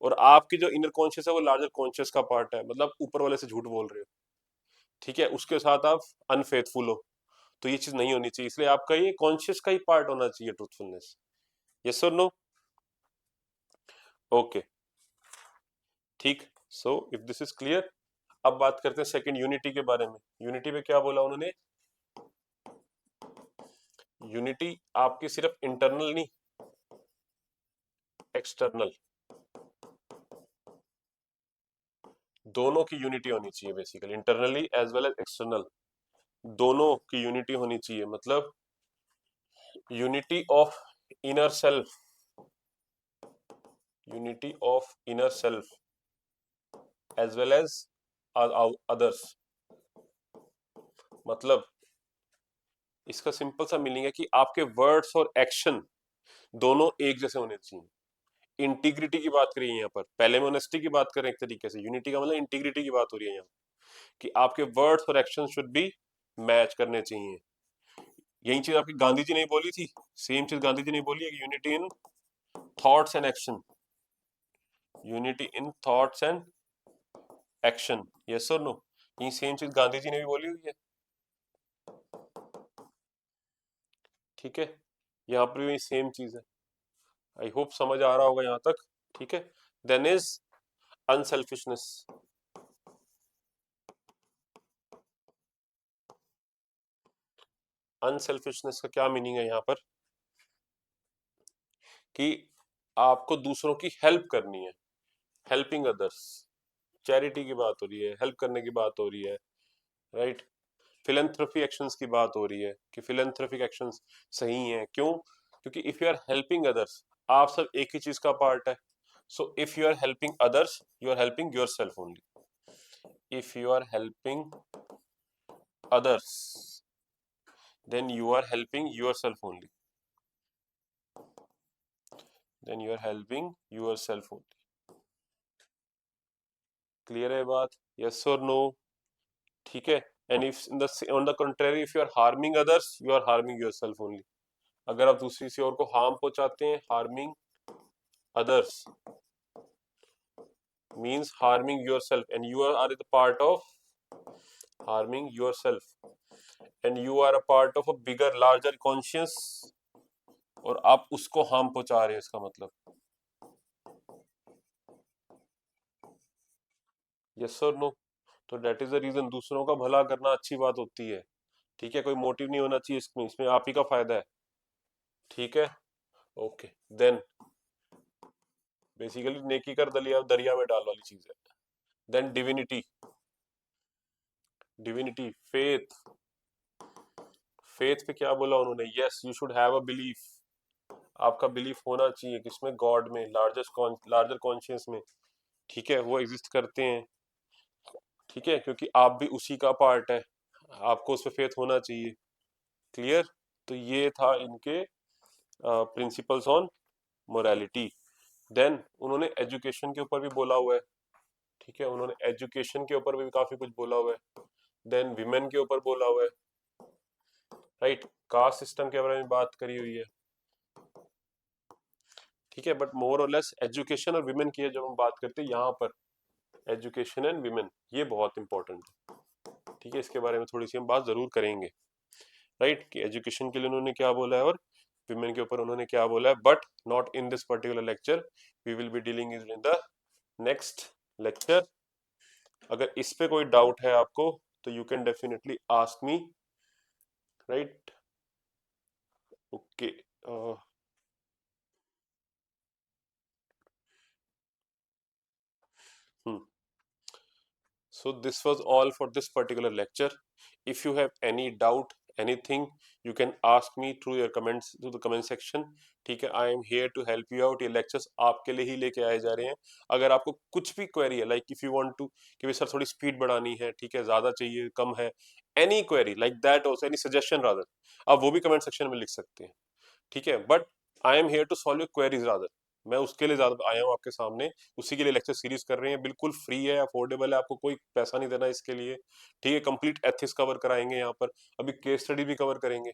और आपकी जो इनर कॉन्शियस है वो लार्जर कॉन्शियस का पार्ट है, मतलब ऊपर वाले से झूठ बोल रहे हो, ठीक है, उसके साथ आप अनफेथफुल हो। तो ये चीज नहीं होनी चाहिए, इसलिए आपका ये कॉन्शियस का ही पार्ट होना चाहिए ट्रूथफुलनेस। यस और नो, ओके, ठीक। So if this is clear, अब बात करते हैं सेकंड यूनिटी के बारे में। यूनिटी में क्या बोला उन्होंने, यूनिटी आपकी सिर्फ इंटरनल नहीं, एक्सटर्नल, दोनों की यूनिटी होनी चाहिए basically, internally as well as external, दोनों की यूनिटी होनी चाहिए। मतलब unity of inner self, unity of inner self as well as others. मतलब इसका सिंपल सा मीनिंग है कि आपके वर्ड्स और एक्शन दोनों एक जैसे होने चाहिए। इंटीग्रिटी की बात करिए यहाँ पर, पहले में ऑनेस्टी की बात करें एक तरीके से, यूनिटी का मतलब इंटीग्रिटी की बात हो रही है यहाँ, कि आपके वर्ड्स और एक्शन शुड बी मैच करने चाहिए। यही चीज आपकी गांधी जी ने बोली थी, सेम चीज गांधी जी ने बोली है कि unity in thoughts and action, unity in thoughts and action, yes और नो, ये सेम चीज गांधी जी ने भी बोली हुई है, ठीक है। यहाँ पर भी सेम चीज है, आई होप समझ आ रहा होगा यहाँ तक, ठीक है। Then is unselfishness. अनसेल्फिशनेस का क्या मीनिंग है यहाँ पर, कि आपको दूसरों की हेल्प करनी है, हेल्पिंग अदर्स, चैरिटी की बात हो रही है, हेल्प करने की बात हो रही है, राइट। फिलेंथ्रोपी एक्शंस की बात हो रही है कि फिलेंथ्रोपिक एक्शंस सही हैं, क्यों? क्योंकि if you are helping others, आप सब एक ही चीज का पार्ट है। So if you are helping others, you are helping your self only. If you are helping others, then you are helping your self only, then you are helping your self only. Clear है बात? Yes और no? ठीक है। And if in the on the contrary, if you are harming others, you are harming your self only. अगर आप दूसरी किसी और को हार्म पहुंचाते हैं, harming others means harming yourself, and you are the part of harming yourself, and you are a part of a bigger larger conscious, और आप उसको हार्म पहुंचा रहे हैं, इसका मतलब। यस और नो? तो डेट इज द रीजन, दूसरों का भला करना अच्छी बात होती है, ठीक है, कोई मोटिव नहीं होना चाहिए इसमें, इसमें आप ही का फायदा है, ठीक है। ओके, देन बेसिकली नेकी कर दलिया दरिया में डाल वाली चीज है। Then divinity, divinity faith, faith पे क्या बोला उन्होंने, yes you should have a belief, आपका बिलीफ होना चाहिए किसमें, गॉड में, लार्जर कॉन्शियस में, ठीक है, वो एग्जिस्ट करते हैं, ठीक है, क्योंकि आप भी उसी का पार्ट है, आपको उस पर फेथ होना चाहिए। क्लियर? तो ये था इनके प्रिंसिपल्स ऑन मोरालिटी। देन उन्होंने एजुकेशन के ऊपर भी बोला हुआ है, ठीक है, उन्होंने एजुकेशन के ऊपर भी काफी कुछ बोला हुआ है। देन विमेन के ऊपर बोला हुआ है, राइट, कास्ट सिस्टम के बारे में बात करी हुई है, ठीक है, बट मोर और लेस एजुकेशन और विमेन की जब हम बात करते हैं यहाँ पर, एजुकेशन एंड विमेन, ये बहुत इंपॉर्टेंट है, ठीक है, इसके बारे में थोड़ी सी हम बात जरूर करेंगे, राइट, कि एजुकेशन के लिए उन्होंने क्या बोला है और विमेन के ऊपर उन्होंने क्या बोला है, but not in this particular lecture, we will be dealing in the next lecture. अगर इस पे कोई डाउट है आपको, तो you can definitely ask me, right. Okay, so this was all for this particular lecture. If you have any doubt, anything, you can ask me through your comments, through the comment section, ठीक है। I am here to help you out, ये lectures आपके लिए ही लेके आए जा रहे हैं। अगर आपको कुछ भी क्वेरी है, like if you want to कि भाई सर थोड़ी स्पीड बढ़ानी है, ठीक है, ज्यादा चाहिए, कम है, any query like that also, any suggestion rather, आप वो भी कमेंट सेक्शन में लिख सकते हैं, ठीक है। But I am here to solve your queries rather, मैं उसके लिए ज्यादा आया हूँ आपके सामने, उसी के लिए लेक्चर सीरीज कर रहे हैं, बिल्कुल फ्री है, अफोर्डेबल है, आपको कोई पैसा नहीं देना इसके लिए, ठीक है। कंप्लीट एथिक्स कवर कराएंगे यहाँ पर, अभी केस स्टडी भी कवर करेंगे,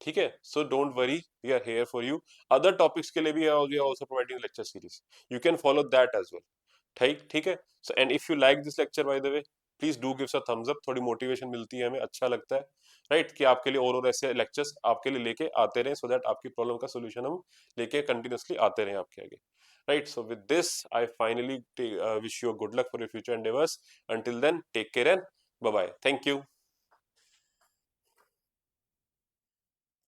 ठीक है। So don't worry, we are here for you. Other topics के लिए भी we are also providing lecture series, you can follow that as well, ठीक ठीक है। So and if you like this lecture by the way, please do give a thumbs up, थोड़ी motivation मिलती है हमें, अच्छा लगता है, राइट, कि आपके लिए और ऐसे लेक्चर्स आपके लिए लेके आते रहे, सो दैट आपकी प्रॉब्लम का सोल्यूशन हम लेके कंटिन्यूसली आते रहे आपके आगे, right. So with this I finally wish you good luck for your future endeavours. Until then take care and bye bye, thank you.